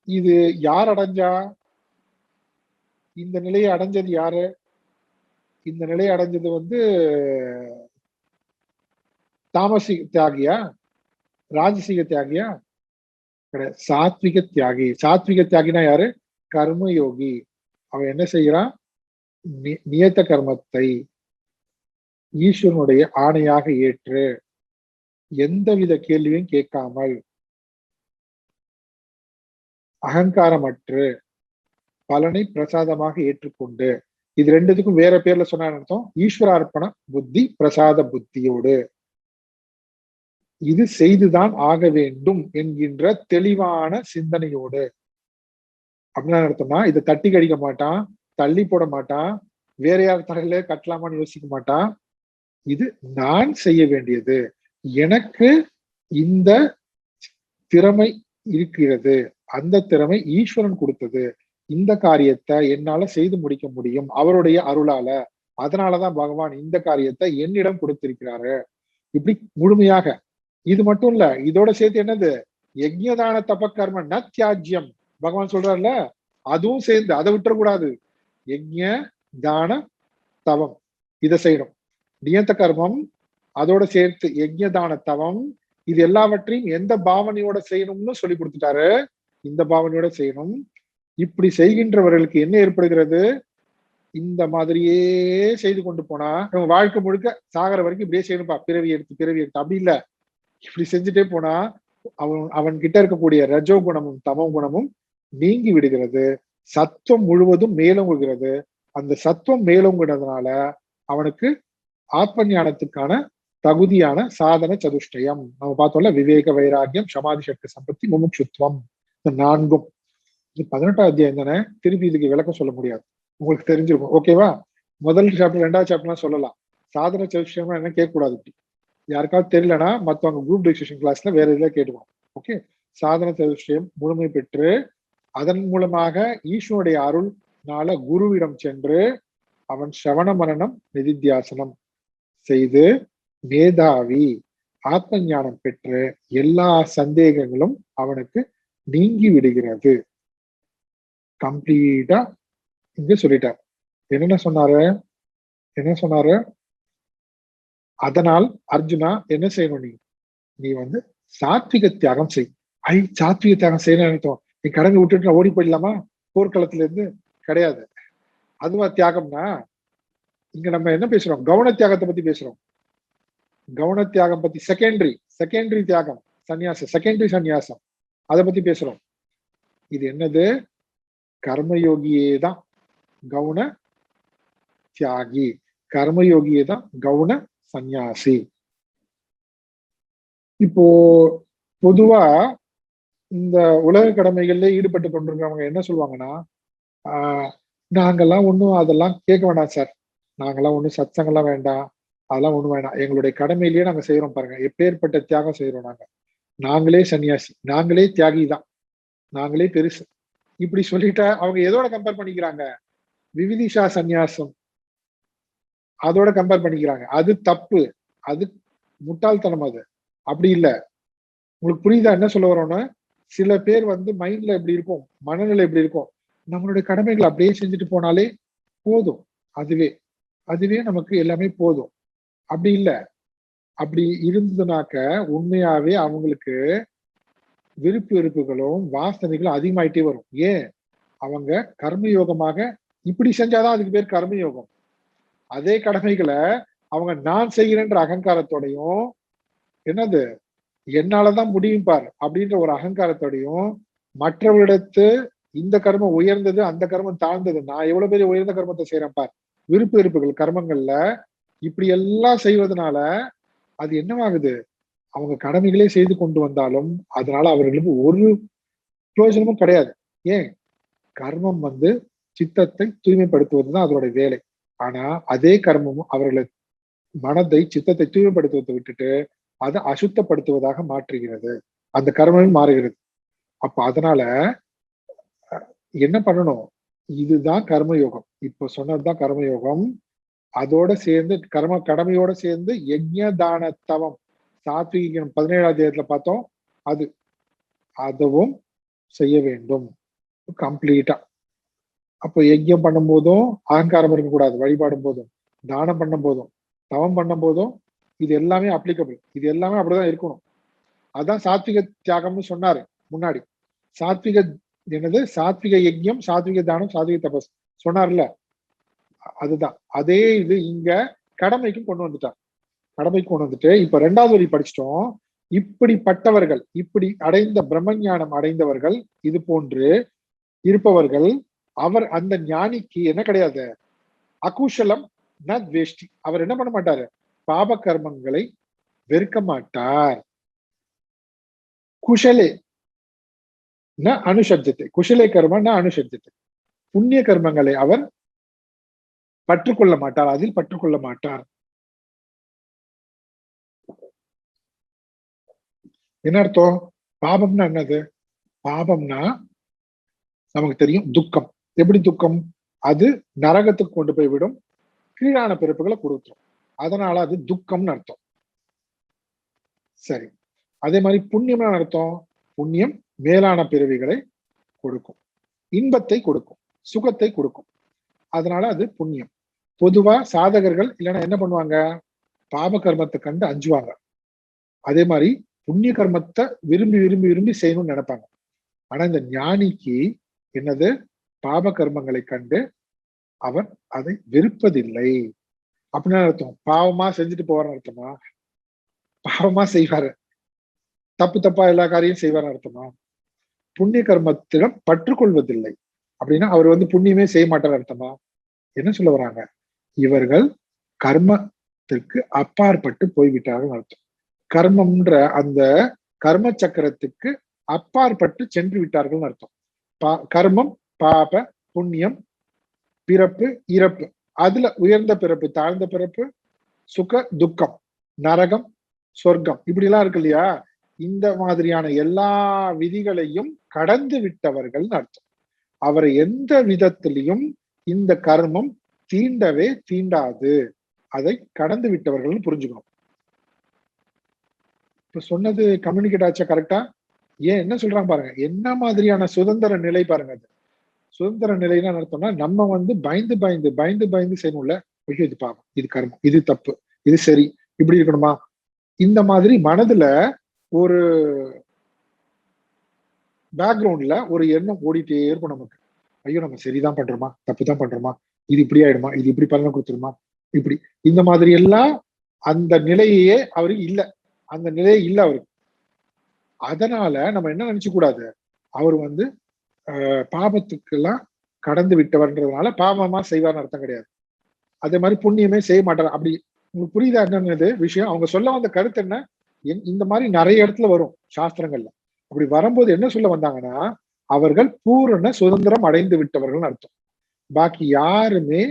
இது யார் அடைஞ்சா? இந்த நிலையை அடைஞ்சது யாரு? இந்த நிலையை அடைஞ்சது தாமசி தியாகியா, ராஜசிக தியாகியா கிடையாது, சாத்விக தியாகி. சாத்விக தியாகினா யாரு? கர்மயோகி. அவன் என்ன செய்யறான்? நியத்த கர்மத்தை ஈஸ்வரனுடைய ஆணையாக ஏற்று எந்தவித கேள்வியும் கேட்காமல் அகங்காரமற்று பலனை பிரசாதமாக ஏற்றுக்கொண்டு, இது ரெண்டுத்துக்கும் வேற பேர்ல சொன்ன அர்த்தம் ஈஸ்வரார்ப்பண புத்தி பிரசாத புத்தியோடு இது செய்துதான் ஆக வேண்டும் என்கின்ற தெளிவான சிந்தனையோடு. அப்படின்னு அர்த்தம்னா இதை தட்டி கடிக்க மாட்டான், தள்ளி போட மாட்டான், வேற யார் தலையில கட்டலாமான்னு யோசிக்க மாட்டான். இது நான் செய்ய வேண்டியது, எனக்கு இந்த திறமை இருக்கிறது, அந்த திறமை ஈஸ்வரன் கொடுத்தது, இந்த காரியத்தை என்னால செய்து முடிக்க முடியும் அவருடைய அருளால, அதனாலதான் பகவான் இந்த காரியத்தை என்னிடம் கொடுத்திருக்கிறாரு. இப்படி முழுமையாக. இது மட்டும் இல்ல, இதோட சேர்த்து என்னது? யஜ்ஞதான தப கர்ம ந தியாஜ்யம் பகவான் சொல்றாருல, அதுவும் சேர்ந்து அதை விட்டுறக்கூடாது. யஜ்ஞ தான தவம் இதை செய்யணும். நியத்த கர்மம் அதோட சேர்த்து யஜ்ஞ தான தவம் இது எல்லாவற்றையும் எந்த பாவனையோட செய்யணும்னு சொல்லி கொடுத்துட்டாரு. இந்த பாவனையோட செய்யணும். இப்படி செய்கின்றவர்களுக்கு என்ன ஏற்படுகிறது? இந்த மாதிரியே செய்து கொண்டு போனா நம்ம வாழ்க்கை முழுக்க சாகர வரைக்கும் இப்படியே செய்யணும்பா, பிறவி எடுத்து அப்படி இல்ல. இப்படி செஞ்சுட்டே போனா அவன் கிட்ட இருக்கக்கூடிய ரஜோ குணமும் தமோ குணமும் நீங்கி விடுகிறது, சத்துவம் முழுவதும் மேலோங்குகிறது. அந்த சத்துவம் மேலோங்குறதுனால அவனுக்கு ஆத்ம ஞானத்துக்கான தகுதியான சாதன சதுஷ்டயம் நம்ம பார்த்தோம்ல, விவேக வைராகியம் சமாதி சக்தி சம்பத்தி முமுட்சுத்துவம், இந்த நான்கும். இது 18ஆம் அத்தியாயம் தானே, திருப்பி இதுக்கு விளக்கம் சொல்ல முடியாது, உங்களுக்கு தெரிஞ்சிருக்கும். ஓகேவா? முதல் சாப்டர் 2வது சாப்டர்லாம் சொல்லலாம். சாதன சதுஷ்டயம் என்ன கேட்கக்கூடாது. இப்படி யாருக்காவது தெரியலன்னா மற்றவங்க குரூப் டிஸ்கஷன் கிளாஸ்ல வேற எதாவது கேட்டுவாங்க. ஓகே, சாதன சதுஷ்டயம் முழுமை பெற்று அதன் மூலமாக ஈஸ்வனுடைய அருள்னால குருவிடம் சென்று அவன் சிரவண மரணம் நிதித்தியாசனம் செய்து மேதாவி ஆத்ம ஞானம் பெற்று எல்லா சந்தேகங்களும் அவனுக்கு நீங்கி விடுகிறது. கம்ப்ளீட்டா இங்க சொல்லிட்டார். என்ன சொன்னாரு? அதனால் அர்ஜுனா என்ன செய்யணும்? நீ வந்து சாத்விக தியாகம் செய். சாத்விக தியாகம் செய்யணும் நினைத்தோம், நீ கடனை விட்டுட்டு நான் ஓடி போயிடலாமா போர்க்களத்துல இருந்து? கிடையாது. அதுவா தியாகம்னா? இங்க நம்ம என்ன பேசுறோம்? கவன தியாகத்தை பத்தி பேசுறோம். கவன தியாகம் பத்தி செகண்டரி தியாகம் சன்னியாசம், செகண்டரி சன்னியாசம் அதை பத்தி பேசுறோம். இது என்னது? கர்மயோகியே தான் கவுன தியாகி, கர்மயோகியே தான் கவுன சந்நியாசி. இப்போ பொதுவா இந்த உலக கடமைகள்ல ஈடுபட்டு கொண்டிருக்கிறவங்க என்ன சொல்லுவாங்கன்னா, நாங்கெல்லாம் ஒன்றும் அதெல்லாம் கேட்க வேண்டாம் சார், நாங்கெல்லாம் ஒன்றும் சத்சங்கெல்லாம் வேண்டாம், அதெல்லாம் ஒண்ணும் வேண்டாம், எங்களுடைய கடமையிலேயே நாங்க செய்யறோம் பாருங்க, எப்பேற்பட்ட தியாகம் செய்யறோம் நாங்களே சன்னியாசி, நாங்களே தியாகி தான், நாங்களே பெருசு. இப்படி சொல்லிட்டா அவங்க எதோட கம்பேர் பண்ணிக்கிறாங்க? விவிதிஷா சந்நியாசம் அதோட கம்பேர் பண்ணிக்கிறாங்க. அது தப்பு, அது முட்டாள்தனம். அது அப்படி இல்லை. உங்களுக்கு புரியுதா என்ன சொல்ல வரோம்னா? சில பேர் வந்து மைண்ட்ல எப்படி இருக்கும், மனநிலை எப்படி இருக்கும், நம்மளுடைய கடமைகளை அப்படியே செஞ்சுட்டு போனாலே போதும், அதுவே நமக்கு எல்லாமே போதும். அப்படி இல்லை. அப்படி இருந்ததுனாக்க உண்மையாவே அவங்களுக்கு விருப்பு வெறுப்புகளும் வாசனைகளும் அதிகமாயிட்டே வரும். ஏன்? அவங்க கர்மயோகமாக இப்படி செஞ்சாதான் அதுக்கு பேர் கர்மயோகம். அதே கடமைகளை அவங்க நான் செய்கிறேன்ற அகங்காரத்தோடையும், என்னது என்னாலதான் முடியும் பார் அப்படின்ற ஒரு அகங்காரத்தோடையும், மற்றவரிடத்து இந்த கர்மம் உயர்ந்தது அந்த கர்மம் தாழ்ந்தது, நான் எவ்வளவு பெரிய உயர்ந்த கர்மத்தை செய்யறேன் பார், விருப்பு வெறுப்புகள் கர்மங்கள்ல இப்படி எல்லாம் செய்வதனால அது என்னவாகுது? அவங்க கடமைகளே செய்து கொண்டு வந்தாலும் அதனால அவர்களுக்கு ஒரு பிரயோஜனமும் கிடையாது. ஏன்? கர்மம் வந்து சித்தத்தை தூய்மைப்படுத்துவதுதான் அதோட வேலை. ஆனா அதே கர்மமும் அவர்களை மனதை சித்தத்தை தூய்மைப்படுத்துவதை விட்டுட்டு அதை அசுத்தப்படுத்துவதாக மாற்றுகிறது, அந்த கர்மமும் மாறுகிறது. அப்ப அதனால என்ன பண்ணணும்? இதுதான் கர்மயோகம். இப்ப சொன்னதுதான் கர்மயோகம். அதோட சேர்ந்து கடமையோட சேர்ந்து யஜ்ஞ தான தவம் சாத்விகம் 17ஆம் அத்தியாயத்துல பார்த்தோம், அதுவும் செய்ய வேண்டும் கம்ப்ளீட்டா. அப்போ யஜ்யம் பண்ணும் போதும் அகங்காரம் இருக்கக்கூடாது, வழிபாடும் போதும் தானம் பண்ணும் போதும் தவம் பண்ணும் போதும் இது எல்லாமே அப்ளிகபிள், இது எல்லாமே அப்படிதான் இருக்கணும். அதான் சாத்விக தியாகம்னு சொன்னாரு முன்னாடி. சாத்விக என்னது, சாத்விக யஜ்யம், சாத்விக தானம், சாத்விக தபஸ் சொன்னார்ல, அதுதான். அதே இது இங்க கடமைக்கும் கொண்டு வந்துட்டார். கடமைக்கு கொண்டு வந்துட்டு இப்ப 2வது வரி படிச்சிட்டோம். இப்படிப்பட்டவர்கள், இப்படி அடைந்த பிரம்மஞானம் அடைந்தவர்கள், இது போன்று இருப்பவர்கள், அவர் அந்த ஞானிக்கு என்ன கிடையாது, அகுஷலம் ந துவேஷ்டி. அவர் என்ன பண்ண மாட்டாரு, பாப கர்மங்களை வெறுக்க மாட்டார். குஷலே ந அனுஷப்தத்தை, குஷலே கர்ம ந அனுஷப்தத்தை. புண்ணிய கர்மங்களை அவர் பற்றுக்கொள்ள மாட்டார், அதில் பற்றுக்கொள்ள மாட்டார். என்ன அர்த்தம்? பாபம்னா என்னது? பாபம்னா நமக்கு தெரியும் துக்கம். எப்படி துக்கம்? அது நரகத்துக்கு கொண்டு போய் விடும், கீழான பிறப்புகளை கொடுத்துரும். அதனால அது துக்கம்னு அர்த்தம். சரி, அதே மாதிரி புண்ணியம்னு அர்த்தம், புண்ணியம் மேலான பிறவிகளை கொடுக்கும், இன்பத்தை கொடுக்கும், சுகத்தை கொடுக்கும். அதனால அது புண்ணியம். பொதுவா சாதகர்கள் இல்லைன்னா என்ன பண்ணுவாங்க, பாப கர்மத்தை கண்டு அஞ்சுவாங்க. அதே மாதிரி புண்ணிய கர்மத்தை விரும்பி விரும்பி விரும்பி செய்யணும்னு நினைப்பாங்க. ஆனா இந்த ஞானிக்கு என்னது, பாப கர்மங்களை கண்டு அவர் அதை வெறுப்பதில்லை. அப்படின்னு அர்த்தம். பாவமா செஞ்சுட்டு போவார்னு அர்த்தமா? பாவமா செய்வாரு, தப்பு தப்பா எல்லா காரியம் செய்வார்னு அர்த்தமா? புண்ணிய கர்மத்திடம் பற்றுக்கொள்வதில்லை அப்படின்னா அவர் புண்ணியமே செய்ய மாட்டார் அர்த்தமா? என்ன சொல்ல வராங்க, இவர்கள் கர்மத்திற்கு அப்பாற்பட்டு போய்விட்டார்கள் அர்த்தம். கர்மம்ன்ற அந்த கர்ம சக்கரத்துக்கு அப்பாற்பட்டு சென்று விட்டார்கள் அர்த்தம். கர்மம், பாப, புண்ணியம், பிறப்பு, இறப்பு, அதுல உயர்ந்த பிறப்பு, தாழ்ந்த பிறப்பு, சுக துக்கம், நரகம், சொர்க்கம், இப்படி எல்லாம் இருக்கு இல்லையா? இந்த மாதிரியான எல்லா விதிகளையும் கடந்து விட்டவர்கள் அர்த்தம். அவரை எந்த விதத்திலையும் இந்த கர்மம் தீண்டவே தீண்டாது, அதை கடந்து விட்டவர்கள் புரிஞ்சுக்கணும். இப்ப சொன்னது கம்யூனிகேட் ஆச்சா கரெக்டா? ஏன் என்ன சொல்றாங்க பாருங்க, என்ன மாதிரியான சுதந்திர நிலை பாருங்க. அது சுதந்திர நிலைன்னா அர்த்தம்னா நம்ம பயந்து பயந்து பயந்து பயந்து செய்யணும்ல. இது பாவம், இது கர்மம், இது தப்பு, இது சரி, இப்படி இருக்கணுமா, இந்த மாதிரி மனதுல ஒரு பேக்ரவுண்ட்ல ஒரு எண்ணம் ஓடிட்டே இருக்கும் நமக்கு. ஐயோ நம்ம சரிதான் பண்றோமா, தப்பு தான் பண்றோமா, இது இப்படி ஆயிடுமா, இது இப்படி பலனை கொடுத்துருமா, இப்படி இந்த மாதிரி எல்லாம் அந்த நிலையே அவருக்கு இல்ல, அந்த நிலையே இல்ல அவருக்கு. அதனால நம்ம என்ன நினைச்சு கூடாது, அவர் பாபத்துக்கு எல்லாம் கடந்து விட்டவர்ன்றதுனால பாவமா செய்வார்னு அர்த்தம் கிடையாது. அதே மாதிரி புண்ணியமே செய்ய மாட்டார். அப்படி உங்களுக்கு புரியுதா என்னன்னு விஷயம்? அவங்க சொல்ல வந்த கருத்து என்ன, இந்த மாதிரி நிறைய இடத்துல வரும் சாஸ்திரங்கள்ல. அப்படி வரும்போது என்ன சொல்ல வந்தாங்கன்னா, அவர்கள் பூரண சுதந்திரம் அடைந்து விட்டவர்கள் அர்த்தம். பாக்கி யாருமே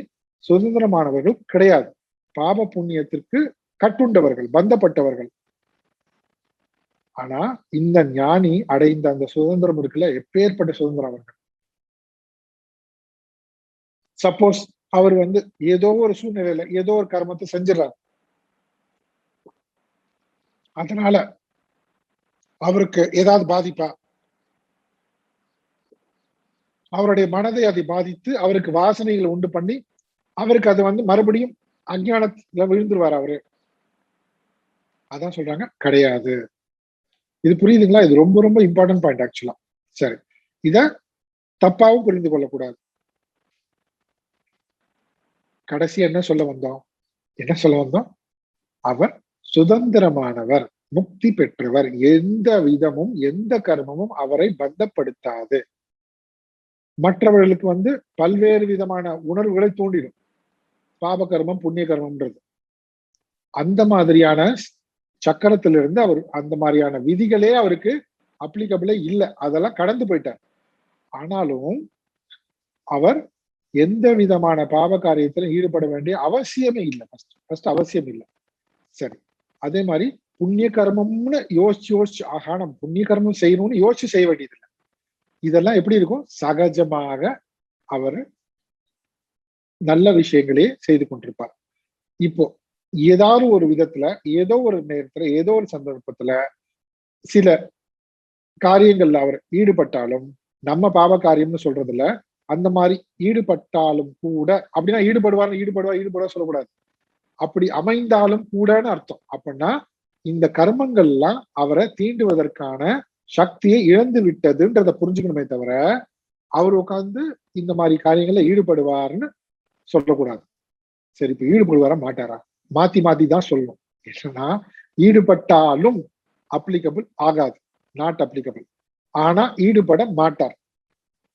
சுதந்திரமானவர்கள் கிடையாது, பாப புண்ணியத்திற்கு கட்டுண்டவர்கள், பந்தப்பட்டவர்கள். ஆனா இந்த ஞானி அடைந்த அந்த சுதந்திரம் இருக்குல்ல, எப்பேற்பட்ட சுதந்திரம் அவர்கள். சப்போஸ் அவர் ஏதோ ஒரு சூழ்நிலையில ஏதோ ஒரு கர்மத்தை செஞ்சிடறாரு, அதனால அவருக்கு ஏதாவது பாதிப்பா, அவருடைய மனதை அதை பாதித்து அவருக்கு வாசனைகளை உண்டு பண்ணி அவருக்கு அது மறுபடியும் அஞ்ஞானத்துல விழுந்துருவார் அவரு. அதான் சொல்றாங்க கிடையாது. இது புரியுதுங்களா? இது ரொம்ப ரொம்ப இம்பார்ட்டன்ட் பாயிண்ட் ஆக்சுவலா. சரி, இத தப்பாவும் புரிந்து கொள்ளக்கூடாது. கடைசி என்ன சொல்ல வந்தோம், அவர் சுதந்திரமானவர், முக்தி பெற்றவர், எந்த விதமும் எந்த கர்மமும் அவரை பந்தப்படுத்தாது. மற்றவர்களுக்கு பல்வேறு விதமான உணர்வுகளை தூண்டிடும், பாப கர்மம் புண்ணிய கர்மம்ன்றது. அந்த மாதிரியான சக்கரத்திலிருந்து அவர் அந்த மாதிரியான விதிகளே அவருக்கு அப்ளிகபிளே இல்லை, அதெல்லாம் கடந்து போயிட்டார். ஆனாலும் அவர் எந்த விதமான பாப காரியத்திலும் ஈடுபட வேண்டிய அவசியமே இல்லை, ஃபர்ஸ்ட் அவசியம் இல்லை. சரி, அதே மாதிரி புண்ணிய கர்மம்னு யோசிச்சு ஆகா நம்ம புண்ணிய கர்மம் செய்யணும்னு யோசிச்சு செய்ய வேண்டியது இல்லை. இதெல்லாம் எப்படி இருக்கும், சகஜமாக அவர் நல்ல விஷயங்களே செய்து கொண்டிருப்பார். இப்போ ஏதாவது ஒரு விதத்துல, ஏதோ ஒரு நேரத்துல, ஏதோ ஒரு சந்தர்ப்பத்துல சில காரியங்கள்ல அவர் ஈடுபட்டாலும், நம்ம பாவ காரியம்னு சொல்றதுல அந்த மாதிரி ஈடுபட்டாலும் கூட, அப்படின்னா ஈடுபடுவார் சொல்லக்கூடாது, அப்படி அமைந்தாலும் கூடன்னு அர்த்தம். அப்படின்னா இந்த கர்மங்கள்லாம் அவரை தீண்டுவதற்கான சக்தியை இழந்து விட்டதுன்றத புரிஞ்சுக்கணுமே தவிர அவர் உட்கார்ந்து இந்த மாதிரி காரியங்கள்ல ஈடுபடுவார்னு சொல்லக்கூடாது. சரி, இப்ப ஈடுபடுவாரா மாட்டாரா? மாத்தி மாத்தி தான் சொல்லணும். என்னன்னா, ஈடுபட்டாலும் அப்ளிகபிள் ஆகாது, நாட் அப்ளிகபிள். ஆனா ஈடுபட மாட்டார்,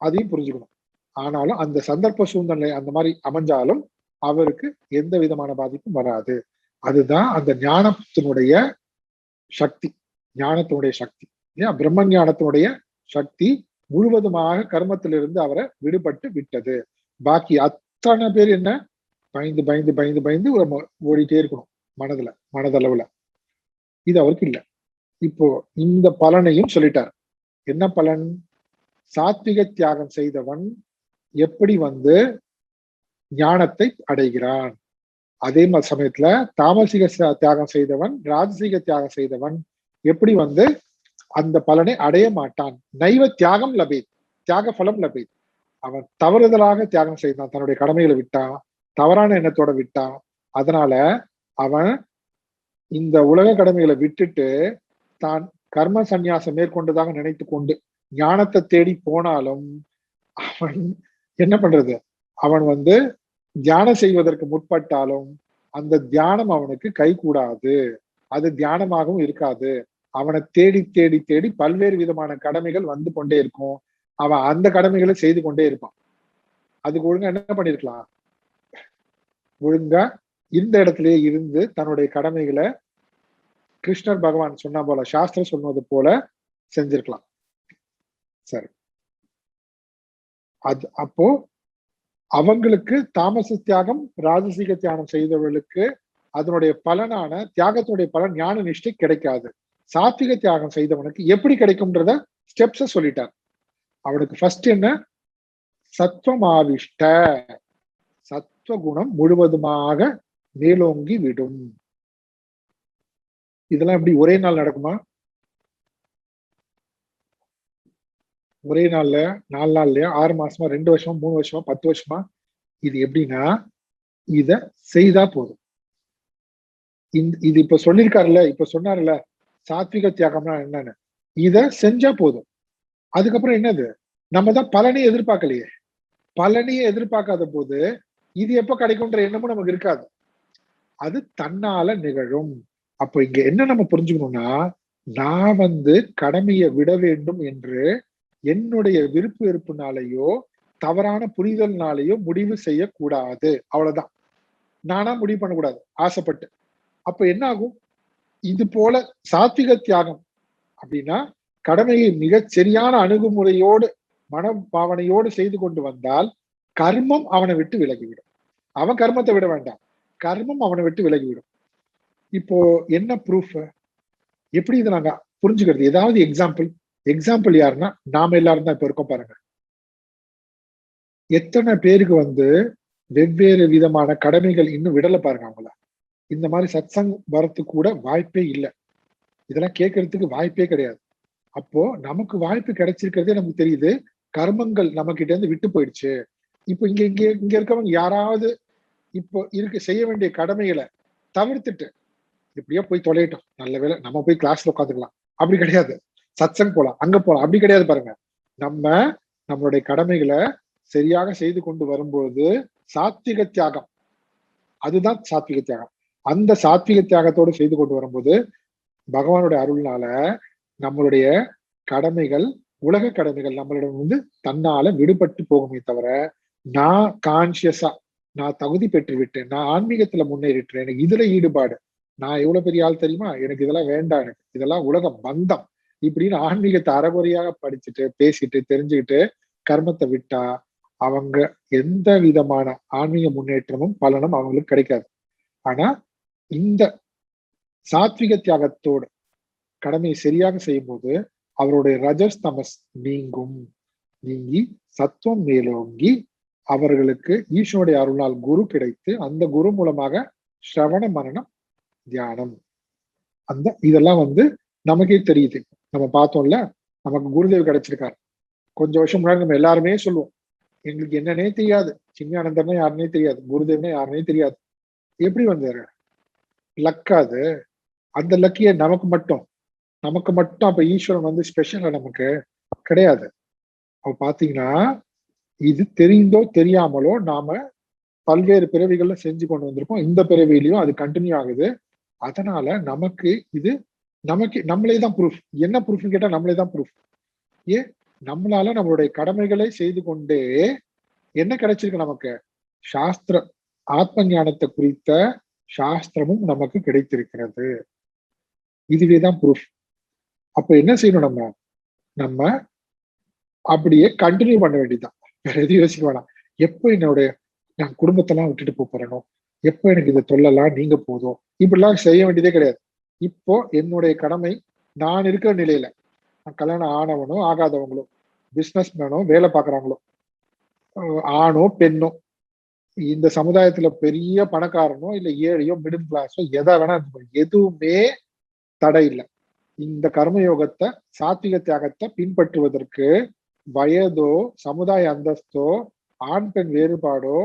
அதையும் புரிஞ்சுக்கணும். ஆனாலும் அந்த சந்தர்ப்ப சூழ்நிலை அந்த மாதிரி அமைஞ்சாலும் அவருக்கு எந்த விதமான பாதிப்பும் வராது. அதுதான் அந்த ஞானத்தினுடைய சக்தி. ஞானத்தினுடைய சக்தி ஏன் பிரம்ம ஞானத்தினுடைய சக்தி முழுவதுமாக கர்மத்திலிருந்து அவரை விடுபட்டு விட்டது. பாக்கி அத்தனை பேர் என்ன பயந்து பயந்து பயந்து பயந்து ஓடிட்டே இருக்கணும் மனதளவுல. இது அவருக்கு இல்லை. இப்போ இந்த பலனையும் சொல்லிட்டார். என்ன பலன்? சாத்விக தியாகம் செய்தவன் எப்படி ஞானத்தை அடைகிறான், அதே மாதிரி சமயத்துல தாமசிக தியாகம் செய்தவன், ராஜசிக தியாகம் செய்தவன் எப்படி அந்த பலனை அடைய மாட்டான். நைவ தியாகம் லபேத், தியாக பலம் லபேத். அவன் தவறுதலாக தியாகம் செய்தான், தன்னுடைய கடமைகளை விட்டான், தவறான எண்ணத்தோட விட்டான். அதனால அவன் இந்த உலக கடமைகளை விட்டுட்டு தான் கர்ம சந்நியாசம் மேற்கொண்டதாக நினைத்து கொண்டு ஞானத்தை தேடி போனாலும் அவன் என்ன பண்றது? அவன் தியானம் செய்வதற்கு முற்பட்டாலும் அந்த தியானம் அவனுக்கு கை கூடாது, அது தியானமாகவும் இருக்காது. அவனை தேடி தேடி தேடி பல்வேறு விதமான கடமைகள் கொண்டே இருக்கும். அவன் அந்த கடமைகளை செய்து கொண்டே இருப்பான். அதுக்கு ஒழுங்கா என்ன பண்ணிருக்கலாம்? ஒழுங்கா இந்த இடத்திலேயே இருந்து தன்னுடைய கடமைகளை கிருஷ்ணர் பகவான் சொன்ன போல, சாஸ்திரம் சொன்னது போல செஞ்சிருக்கலாம். சரி, அது அப்போ அவங்களுக்கு தாமச தியாகம் ராஜசீக தியாகம் செய்தவர்களுக்கு அதனுடைய பலனான தியாகத்தினுடைய பலன் ஞான நிஷ்டை கிடைக்காது. சாத்விக தியாகம் செய்தவனுக்கு எப்படி கிடைக்கும்ன்றத ஸ்டெப்ஸ சொல்லிட்டார். அவனுக்கு ஃபர்ஸ்ட் என்ன? சத்வமாவிஷ்ட, சத்வகுணம் முழுவதுமாக மேலோங்கி விடும். இதெல்லாம் எப்படி ஒரே நாள் நடக்குமா? ஒரே நாள்ல, 4 நாள்லயா, 6 மாசமா, 2 வருஷமா, 3 வருஷமா, 10 வருஷமா? இது எப்படின்னா, இத செய்தா போதும். இது இப்ப சொல்லியிருக்காருல்ல, இப்ப சொன்னார்ல சாத்விக தியாகம்னா என்னன்னு, இத செஞ்சா போதும். அதுக்கப்புறம் என்னது? நம்ம தான் பலனையே எதிர்பார்க்கலையே. பலனையே எதிர்பார்க்காத போது இது எப்ப கிடைக்கும்ன்ற எண்ணமும் நமக்கு இருக்காது. அது தன்னால நிகழும். அப்போ இங்க என்ன நம்ம புரிஞ்சுக்கணும்னா, நான் கடமையை விட வேண்டும் என்று என்னுடைய விருப்பு வெறுப்புனாலேயோ தவறான புரிதல்னாலேயோ முடிவு செய்யக்கூடாது. அவ்வளவுதான். நானா முடிவு பண்ணக்கூடாது ஆசைப்பட்டு. அப்ப என்ன ஆகும்? இது போல சாத்விக தியாகம் அப்படின்னா கடமையை மிகச் சரியான அணுகுமுறையோடு மன பாவனையோடு செய்து கொண்டு வந்தால் கர்மம் அவனை விட்டு விலகிவிடும். அவன் கர்மத்தை விட வேண்டாம், கர்மம் அவனை விட்டு விலகிவிடும். இப்போ என்ன ப்ரூஃப்? எப்படி இதை நாங்க புரிஞ்சுக்கிறது? ஏதாவது எக்ஸாம்பிள் யாருன்னா நாம எல்லாரும் தான் இப்ப இருக்கோம் பாருங்க. எத்தனை பேருக்கு வெவ்வேறு விதமான கடமைகள் இன்னும் விடல பாருங்க. அவங்கள இந்த மாதிரி சத்சங் வரத்துக்கு கூட வாய்ப்பே இல்லை. இதெல்லாம் கேட்கறதுக்கு வாய்ப்பே கிடையாது. அப்போ நமக்கு வாய்ப்பு கிடைச்சிருக்கிறதே நமக்கு தெரியுது, கர்மங்கள் நம்ம கிட்ட இருந்து விட்டு போயிடுச்சு. இப்போ இங்க இருக்கவங்க யாராவது இப்போ செய்ய வேண்டிய கடமைகளை தவிர்த்துட்டு எப்படியோ போய் தொலையட்டும், நல்ல வேலை நம்ம போய் கிளாஸ்ல உட்காந்துக்கலாம், அப்படி கிடையாது. சத்சங் போலாம், அங்க போலாம், அப்படி கிடையாது பாருங்க. நம்மளுடைய கடமைகளை சரியாக செய்து கொண்டு வரும்போது சாத்விக தியாகம், அதுதான் சாத்விக தியாகம். அந்த சாத்விக தியாகத்தோடு செய்து கொண்டு வரும்போது பகவானுடைய அருள்னால நம்மளுடைய கடமைகள், உலக கடமைகள் நம்மளிடம் தன்னால விடுபட்டு போகுமே தவிர, நான் கான்சியஸா நான் தகுதி பெற்று விட்டேன், நான் ஆன்மீகத்துல முன்னேறிட்டேன், எனக்கு இதுல ஈடுபாடு, நான் எவ்வளவு பெரிய ஆள் தெரியுமா, எனக்கு இதெல்லாம் வேண்டாம், எனக்கு இதெல்லாம் உலக பந்தம் இப்படின்னு ஆன்மீகத்தை அறகுறையாக படிச்சுட்டு பேசிட்டு தெரிஞ்சுக்கிட்டு கர்மத்தை விட்டா அவங்க எந்த விதமான ஆன்மீக முன்னேற்றமும் பலனும் அவங்களுக்கு கிடைக்காது. ஆனா இந்த சாத்விக தியாகத்தோடு கடமையை சரியாக செய்யும் போது அவருடைய ரஜஸ் தமஸ் நீங்கி சத்துவம் மேலோங்கி அவர்களுக்கு ஈஸ்வனுடைய அருளால் குரு கிடைத்து அந்த குரு மூலமாக ஸ்ரவண மரணம் தியானம் இதெல்லாம் நமக்கே தெரியுது. நம்ம பார்த்தோம்ல, நமக்கு குருதேவ் கிடைச்சிருக்காரு. கொஞ்சம் வருஷம் முன்னாடி நம்ம எல்லாருமே சொல்லுவோம், எங்களுக்கு என்னன்னே தெரியாது, சின்மயானந்தர்னா யாருன்னே தெரியாது, குருதேவ்னா யாருன்னே தெரியாது. எப்படி வந்தாரு? லக்காது. அந்த லக்கிய நமக்கு மட்டும் அப்ப ஈஸ்வரன் வந்து ஸ்பெஷலா நமக்கு கிடையாது. அப்ப பாத்தீங்கன்னா இது தெரிந்தோ தெரியாமலோ நாம பல்வேறு பிறவிகள்ல செஞ்சு கொண்டு வந்திருக்கோம். இந்த பிறவிலையும் அது கண்டினியூ ஆகுது. அதனால நமக்கு இது நம்மளே தான் ப்ரூஃப். என்ன ப்ரூஃப்னு கேட்டா நம்மளே தான் ப்ரூஃப். ஏன் நம்மளால நம்மளுடைய கடமைகளை செய்து கொண்டே என்ன கிடைச்சிருக்கு நமக்கு? சாஸ்திரம், ஆத்ம ஞானத்தை குறித்த சாஸ்திரமும் நமக்கு கிடைத்திருக்கிறது. இதுவேதான் ப்ரூஃப். அப்ப என்ன செய்யணும்? நம்ம அப்படியே கண்டினியூ பண்ண வேண்டியதுதான். வேற எதுவும் யோசிக்க வேணாம். எப்ப நான் குடும்பத்தெல்லாம் விட்டுட்டு போறேனோ, எப்ப எனக்கு இதை தொல்லலாம் நீங்க போதும், இப்படிலாம் செய்ய வேண்டியதே கிடையாது. இப்போ என்னுடைய கடமை, நான் இருக்கிற நிலையில, கல்யாணம் ஆனவனோ ஆகாதவங்களோ, பிசினஸ் மேனோ வேலை பார்க்கறாங்களோ, ஆணோ பெண்ணோ, இந்த சமுதாயத்துல பெரிய பணக்காரனோ இல்ல ஏழையோ மிடில் கிளாஸோ எதை வேணா எதுவுமே தடை இல்லை. இந்த கர்மயோகத்தை, சாத்விக தியாகத்தை பின்பற்றுவதற்கு வயதோ, சமுதாய அந்தஸ்தோ, ஆண் பெண் வேறுபாடோ,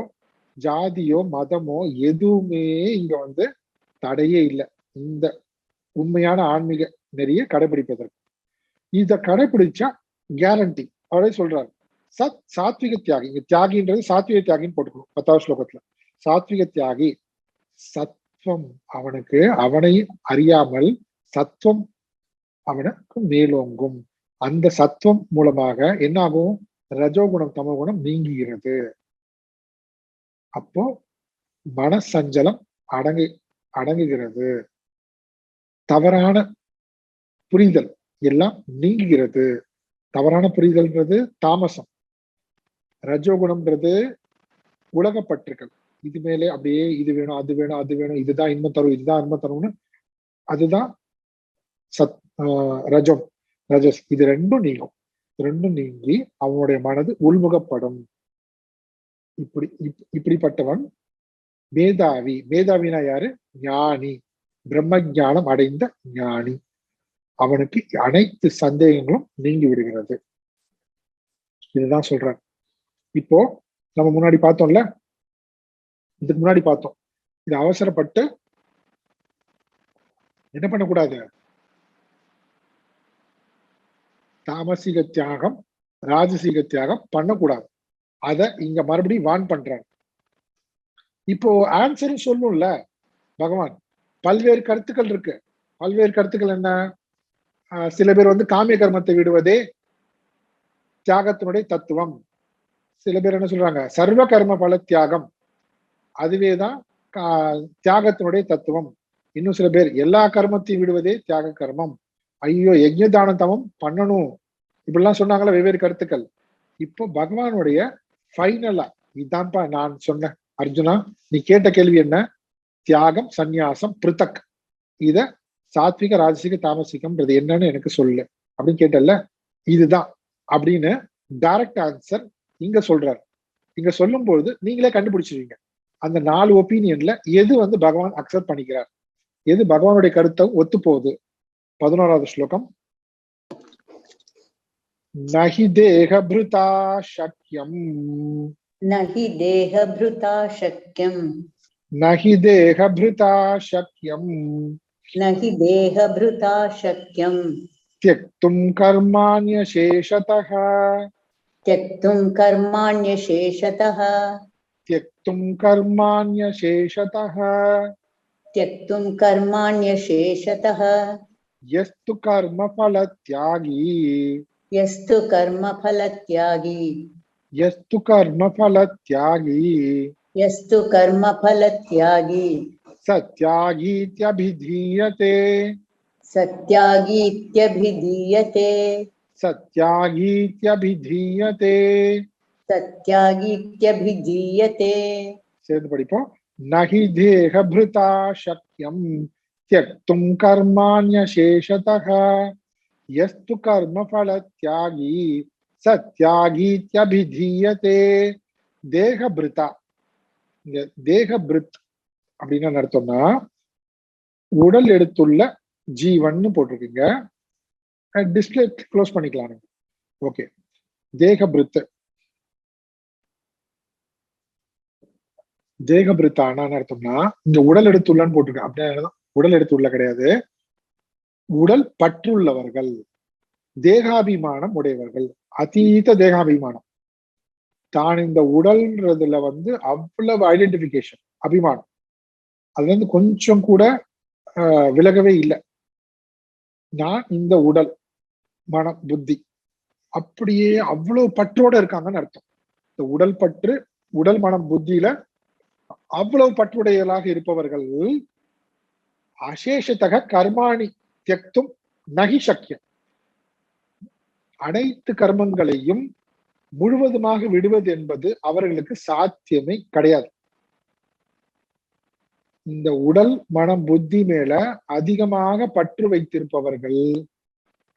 ஜாதியோ, மதமோ எதுவுமே இங்க வந்து தடையே இல்லை. இந்த உண்மையான ஆன்மீக நெறிய கடைபிடிப்பதற்கு இத கடைபிடிச்சா கேரண்டி. அவரே சொல்றாரு, சாத்விக தியாகி. இங்க தியாகின்றது சாத்விக தியாகின்னு போட்டுக்கணும் 10வது ஸ்லோகத்துல. சாத்விக தியாகி சத்வம் அவனை அறியாமல் சத்வம் அவனுக்கு மேலோங்கும். அந்த சத்துவம் மூலமாக என்ன ஆகும்? ரஜோகுணம் தமோகுணம் நீங்குகிறது. அப்போ மனசஞ்சலம் அடங்குகிறது. தவறான புரிதல் எல்லாம் நீங்குகிறது. தவறான புரிதல்ன்றது தாமசம், ரஜோகுணம்ன்றது உலகப்பற்றுக்கள். இது மேலே அப்படியே இது வேணும் அது வேணும் அது வேணும், இதுதான் இன்பம் தரும் இதுதான் இன்பம் தரும்னு, அதுதான் ரஜஸ். இது ரெண்டும் நீங்கும். ரெண்டும் நீங்கி அவனுடைய மனது உள்முகப்படும். இப்படிப்பட்டவன் மேதாவி. மேதாவினா யாரு? ஞானி, பிரம்ம ஞானம் அடைந்த ஞானி. அவனுக்கு அனைத்து சந்தேகங்களும் நீங்கி விடுகிறது. இதுதான் சொல்றேன். இப்போ நம்ம முன்னாடி பார்த்தோம்ல, இதுக்கு முன்னாடி பார்த்தோம், இது அவசரப்பட்டு என்ன பண்ணக்கூடாது? தாமசிக தியாகம், ராஜசீக தியாகம் பண்ணக்கூடாது. அத இங்க மறுபடியும் வான் பண்றாங்க. இப்போ ஆன்சரும் சொல்லும்ல பகவான். பல்வேறு கருத்துக்கள் இருக்கு. பல்வேறு கருத்துக்கள் என்ன? சில பேர் வந்து காமிய கர்மத்தை விடுவதே தியாகத்தினுடைய தத்துவம். சில பேர் என்ன சொல்றாங்க? சர்வ கர்ம பல தியாகம், அதுவேதான் தியாகத்தினுடைய தத்துவம். இன்னும் சில பேர் எல்லா கர்மத்தையும் விடுவதே தியாக கர்மம். ஐயோ, யஜ்ஞ தான தவம் பண்ணணும், இப்படிலாம் சொன்னாங்களா வெவ்வேறு கருத்துக்கள். இப்போ பகவானுடைய ஃபைனலா இதுதான்ப்பா நான் சொன்னேன். அர்ஜுனா, நீ கேட்ட கேள்வி என்ன? தியாகம், சந்நியாசம், பிருத்தக், இத சாத்விக ராஜசிக தாமசிகம்ன்றது என்னன்னு எனக்கு சொல்லு அப்படின்னு கேட்டல. இதுதான் அப்படின்னு டைரக்ட் ஆன்சர் இங்க சொல்றாரு. இங்க சொல்லும் பொழுது நீங்களே கண்டுபிடிச்சிருவீங்க அந்த 4 ஒப்பீனியன்ல எது வந்து பகவான் அக்செப்ட் பண்ணிக்கிறார், எது பகவானுடைய கருத்தை ஒத்து போகுது. 11வது ஸ்லோகம். நஹி தேஹப்ருதா சக்யம், நஹி தேஹப்ருதா சக்யம், நஹி தேஹப்ருதா சக்யம், நஹி தேஹப்ருதா சக்யம், त्यक्तुं कर्माण्यशेषतः, त्यक्तुं कर्माण्यशेषतः, त्यक्तुं कर्माण्यशेषतः, त्यक्तुं कर्माण्यशेषतः, यस्तु कर्मफलत्यागी, यस्तु कर्मफलत्यागी, यस्तु कर्मफलत्यागी, यस्तु कर्मफलत्यागी, सत्यागीत्यभिधीयते, सत्यागीत्यभिधीयते, सत्यागीत्यभिधीयते. सत्यागीत्यभिधीयते. சேர்ந்து படிப்போம். நஹி தேஹப்ருதா சக்யம் त्यक्तुं कर्माण्यशेषतः, यस्तु कर्मफलत्यागी सत्यागीत्यभिधीयते. தேகபிருதா, இங்க தேகபிருத் அப்படின்னு என்ன அர்த்தம்னா உடல் எடுத்துள்ள ஜீவன் போட்டிருக்கீங்க. டிஸ்பிளே க்ளோஸ் பண்ணிக்கலாம். ஓகே, தேகபிருத். தேகபிருத்தான அர்த்தம்னா இங்க உடல் எடுத்துள்ளன்னு போட்டிருக்கேன். அப்படின்னா உடல் எடுத்துள்ள கிடையாது, உடல் பற்றுள்ளவர்கள், தேகாபிமானம் உடையவர்கள், அதீத தேகாபிமானம். தான் இந்த உடல்ன்றதுல அவ்வளவு ஐடென்டிபிகேஷன், அபிமானம், அதுல இருந்து கொஞ்சம் கூட விலகவே இல்லை. நான் இந்த உடல், மனம், புத்தி அப்படியே அவ்வளவு பற்றோட இருக்காங்கன்னு அர்த்தம். இந்த உடல் பற்று, உடல் மனம் புத்தியில அவ்வளவு பற்றுடையவர்களாக இருப்பவர்கள் அசேஷத்தக கர்மாணி தியக்தும் நகி சக்கியம், அனைத்து கர்மங்களையும் முழுவதுமாக விடுவது என்பது அவர்களுக்கு சாத்தியமே கிடையாது. இந்த உடல் மனம் புத்தி மேல அதிகமாக பற்று வைத்திருப்பவர்கள்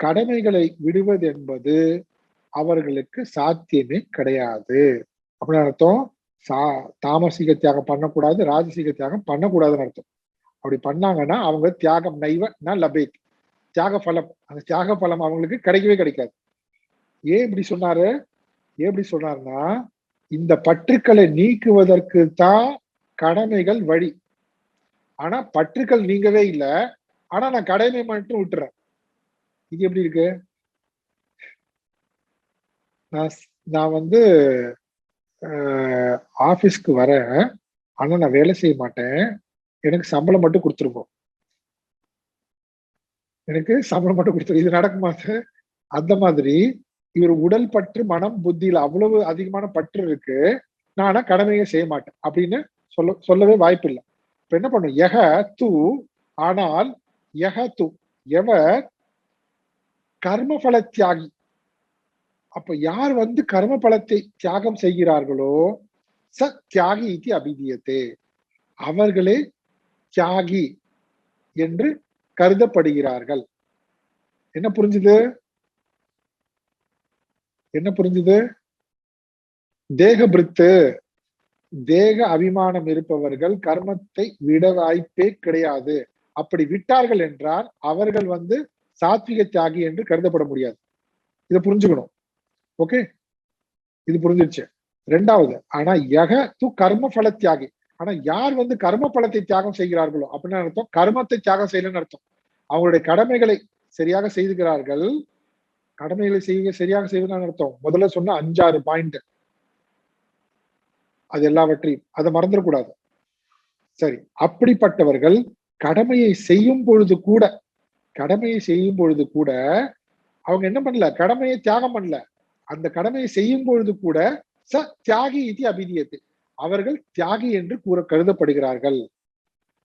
கடமைகளை விடுவது என்பது அவர்களுக்கு சாத்தியமே கிடையாது. அப்படின்னு அர்த்தம், தாமசிக தியாகம் பண்ணக்கூடாது, ராஜசிக தியாகம் பண்ணக்கூடாதுன்னு அர்த்தம். அப்படி பண்ணாங்கன்னா அவங்க தியாகம் நைவ ந லபேத், தியாக பலம், அந்த தியாக பலம் அவங்களுக்கு கிடைக்கவே கிடைக்காது. ஏன் இப்படி சொன்னாருன்னா, இந்த பற்றுக்களை நீக்குவதற்கு தான் கடமைகள் வழி. ஆனா பற்றுக்கள் நீங்கவே இல்லை, ஆனா நான் கடமை மட்டும் விட்டுறேன். இது எப்படி இருக்கு? நான் ஆபீஸ்க்கு வரேன், ஆனா நான் வேலை செய்ய மாட்டேன், எனக்கு சம்பளம் மட்டும் கொடுத்துருவோம், எனக்கு சம்பளம் மட்டும் கொடுத்துரு. இது நடக்குமா? அந்த மாதிரி இவர் உடல் பற்று மனம் புத்தியில அவ்வளவு அதிகமான பற்று இருக்கு, நானா கடமையை செய்ய மாட்டேன் அப்படின்னு சொல்லவே வாய்ப்பு இல்லை. இப்ப என்ன பண்ணும்? யக தூ, ஆனால் யக தூ, எவர் கர்மபல தியாகி. அப்ப யார் கர்ம பலத்தை தியாகம் செய்கிறார்களோ ச தியாகி இது அபிதீயத்தே, அவர்களே தியாகி என்று கருதப்படுகிறார்கள். என்ன புரிஞ்சுது? தேக பிரித்து, தேக அபிமானம் இருப்பவர்கள் கர்மத்தை விட வாய்ப்பே கிடையாது. அப்படி விட்டார்கள் என்றால் அவர்கள் சாத்விக தியாகி என்று கருதப்பட முடியாது. இதை புரிஞ்சுக்கணும். ஓகே, இது புரிஞ்சிருச்சு. ரெண்டாவது, ஆனா யக து கர்ம பல தியாகி. ஆனா யார் கர்ம பலத்தை தியாகம் செய்கிறார்களோ அப்படின்னு அர்த்தம், கர்மத்தை தியாகம் செய்யலன்னு அர்த்தம். அவங்களுடைய கடமைகளை சரியாக செய்துகிறார்கள். கடமைகளை சரியாக செய்வதுன்னு அர்த்தம். முதல்ல சொன்ன 5-6 பாயிண்ட், அது எல்லாவற்றையும் அதை மறந்துடக்கூடாது. சரி, அப்படிப்பட்டவர்கள் கடமையை செய்யும் பொழுது கூட அவங்க என்ன பண்ணல? கடமையை தியாகம் பண்ணல. அந்த கடமையை செய்யும் பொழுது கூட ச தியாகி இது அபிதியத்தை, அவர்கள் தியாகி என்று கருதப்படுகிறார்கள்.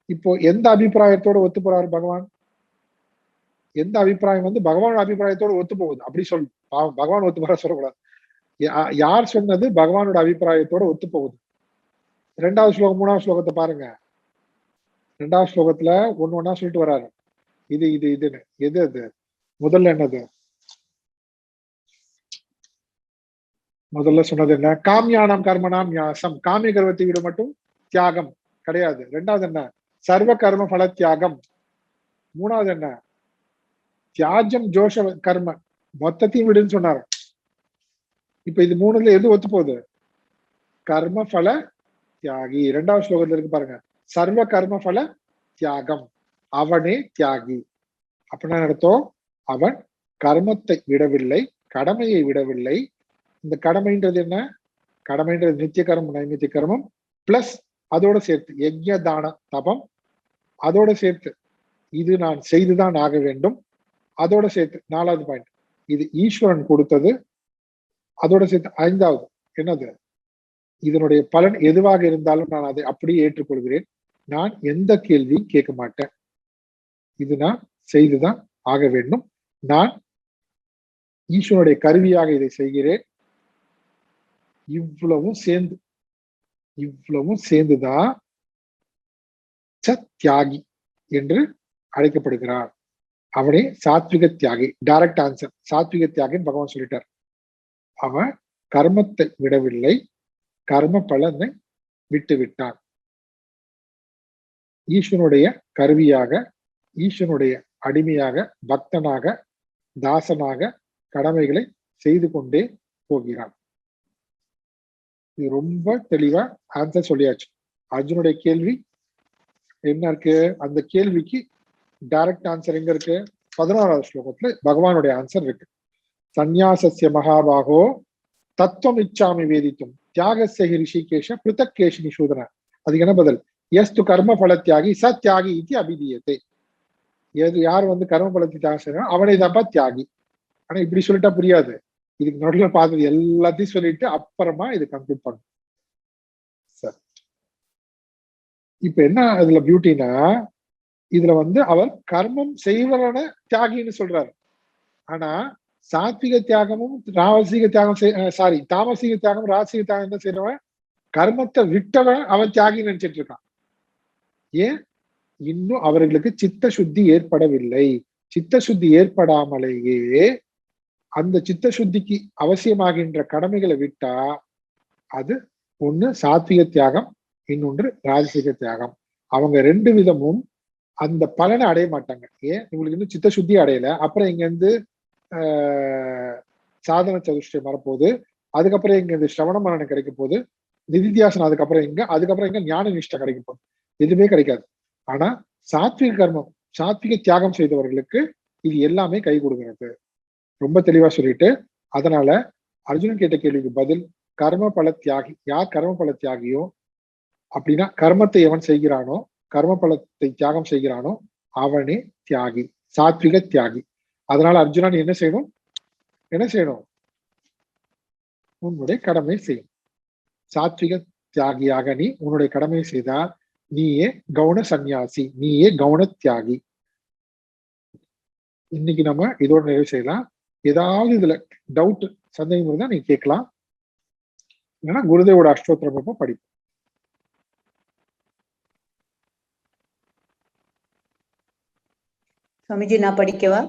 இப்போ எந்த அபிப்பிராயத்தோட ஒத்து போறாரு பகவான்? எந்த அபிப்பிராயம் பகவான் அபிப்பிராயத்தோட ஒத்து போகுது? அப்படி பகவான் ஒத்து போற சொல்லக்கூடாது. யார் சொன்னது பகவானோட அபிப்பிராயத்தோட ஒத்து போகுது? 2வது ஸ்லோகம் 3வது ஸ்லோகத்தை பாருங்க. 2வது ஸ்லோகத்துல ஒண்ணா சொல்லிட்டு வர்றாரு. இதுன்னு எது அது? முதல்ல என்னது? முதல்ல சொன்னது என்ன? காமியானாம் கர்மனாம் ஞாசம், காமிய கர்மத்தை விட மட்டும் தியாகம் கிடையாது. 2வது என்ன? சர்வ கர்ம பல தியாகம். 3வது என்ன? தியாஜம் ஜோஷ கர்ம, மொத்தத்தையும் விடுன்னு சொன்னாரு. இப்ப இது 3ல எது ஒத்து போகுது? கர்ம பல தியாகி. 2வது ஸ்லோகத்துல இருக்கு பாருங்க, சர்வ கர்ம பல தியாகம், அவனே தியாகி. அப்படின்னா அர்த்தம், அவன் கர்மத்தை விடவில்லை, கடமையை விடவில்லை. இந்த கடமைன்றது என்ன? கடமைன்றது நித்திய கர்மம் நைமித்திய கர்மம் பிளஸ் அதோட சேர்த்து யஜ்ய தான தபம், அதோட சேர்த்து இது நான் செய்துதான் ஆக வேண்டும், அதோட சேர்த்து 4வது பாயிண்ட் இது ஈஸ்வரன் கொடுத்தது, அதோட சேர்த்து 5வது என்னது? இதனுடைய பலன் எதுவாக இருந்தாலும் நான் அதை அப்படியே ஏற்றுக்கொள்கிறேன், நான் எந்த கேள்வியும் கேட்க மாட்டேன், இது நான் செய்துதான் ஆக வேண்டும், நான் ஈஸ்வரனுடைய கருவியாக இதை செய்கிறேன். இவ்வளவும் சேர்ந்துதான் தியாகி என்று அழைக்கப்படுகிறார். அவனே சாத்விக தியாகி. டைரக்ட் ஆன்சர், சாத்விக தியாகின்னு பகவான் சொல்லிட்டார். அவன் கர்மத்தை விடவில்லை, கர்ம பலனை விட்டு விட்டான். ஈஸ்வனுடைய கருவியாக, ஈஸ்வனுடைய அடிமையாக, பக்தனாக, தாசனாக கடமைகளை செய்து கொண்டே போகிறான். இது ரொம்ப தெளிவா ஆன்சர் சொல்லியாச்சு. அர்ஜுனுடைய கேள்வி என்ன இருக்கு? அந்த கேள்விக்கு டைரக்ட் ஆன்சர் எங்க இருக்கு? 11வது ஸ்லோகத்துல பகவானுடைய ஆன்சர் இருக்கு. சந்நியாசஸ்ய மகாபாகோ தத்துவம் இச்சாமி வேதித்தும் தியாகஸ்ய ஹி ரிஷிகேஷ பிருத்தக்கேஷி நிஷூதன. அதுக்கு என்ன பதில்? எஸ்து கர்ம பல தியாகி ச தியாகி இது அபிதீயத்தை. யார் கர்ம பலத்தை தியாகம் செய்யறான் அவனை தான்ப்பா தியாகி. ஆனா இப்படி சொல்லிட்டா புரியாது. இதுக்கு நடுவில் பார்த்தது எல்லாத்தையும் சொல்லிட்டு அப்புறமா இது கன்க்ளூட் பண்ணும். சார் இப்ப என்ன இதுல பியூட்டினா, இதுல அவர் கர்மம் செய்வரான தியாகின்னு சொல்றாரு. ஆனா சாத்விக தியாகமும் ராவசிக தியாகம் தாமசிக தியாகம் ராசிக தியாகம் தான் செய்யறவன் கர்மத்தை விட்டவன் அவன் தியாகின்னு நினைச்சிட்டு இருக்கான். ஏன்? இன்னும் அவர்களுக்கு சித்த சுத்தி ஏற்படவில்லை. சித்த சுத்தி ஏற்படாமலேயே அந்த சித்த சுத்திக்கு அவசியமாகின்ற கடமைகளை விட்டா அது ஒண்ணு சாத்விக தியாகம், இன்னொன்று ராஜசிக தியாகம். அவங்க ரெண்டு விதமும் அந்த பலனை அடைய மாட்டாங்க. ஏன்? உங்களுக்கு இன்னும் சித்த சுத்தி அடையல. அப்புறம் இங்க இருந்து சாதன சதுஷ்டயம் வரப்போகுது. அதுக்கப்புறம் இங்க இந்த சிரவண மரணம் கிடைக்க போகுது. நிதித்தியாசனம் அதுக்கப்புறம் இங்க ஞான நிஷ்டை கிடைக்க போகுது. எதுவுமே கிடைக்காது. ஆனா சாத்விக கர்மம், சாத்விக தியாகம் செய்தவர்களுக்கு இது எல்லாமே கை கொடுக்கிறது. ரொம்ப தெளிவா சொல்லிட்டு, அதனால அர்ஜுனன் கேட்ட கேள்விக்கு பதில் கர்ம பல தியாகி. யார் கர்ம பல தியாகியோ அப்படின்னா கர்மத்தை எவன் செய்கிறானோ, கர்ம பலத்தை தியாகம் செய்கிறானோ அவனே தியாகி, சாத்விக தியாகி. அதனால அர்ஜுனா நீ என்ன செய்யணும்? உன்னுடைய கடமை செய்யும். சாத்விக தியாகியாக நீ உன்னுடைய கடமையை செய்தால் நீயே கவுன சந்நியாசி, நீயே கவுன தியாகி. இன்னைக்கு நம்ம இதோட நிறைவு செய்யலாம். ஏதாவது இதுல டவுட் சந்தேகம் இருந்தா நீங்க கேட்கலாம். இல்லைன்னா குருதேவோட அஷ்டோத்திரம் படிப்போம். சுவாமிஜி நான் படிக்கவா?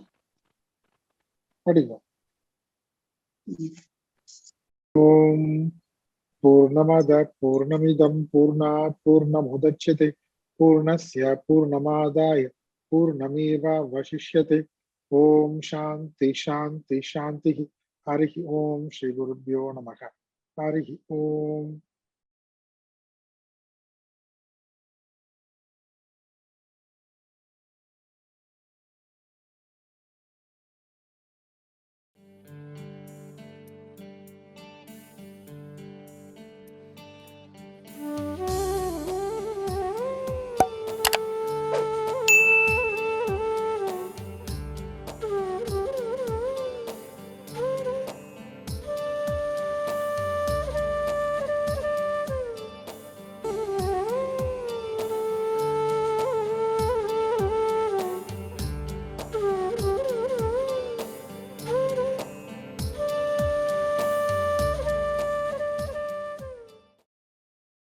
படிங்க. ஓம் பூர்ணமத பூர்ணமிதம் பூர்ணாத் பூர்ணமுதச்யதே பூர்ணஸ்ய பூர்ணமாதாய பூர்ணமேவாவசிஷ்யதே. ஓம் சாந்தி சாந்தி சாந்தி. ஹரி ஓம் ஸ்ரீ குருப்யோ நமக. ஹரி ஓம்.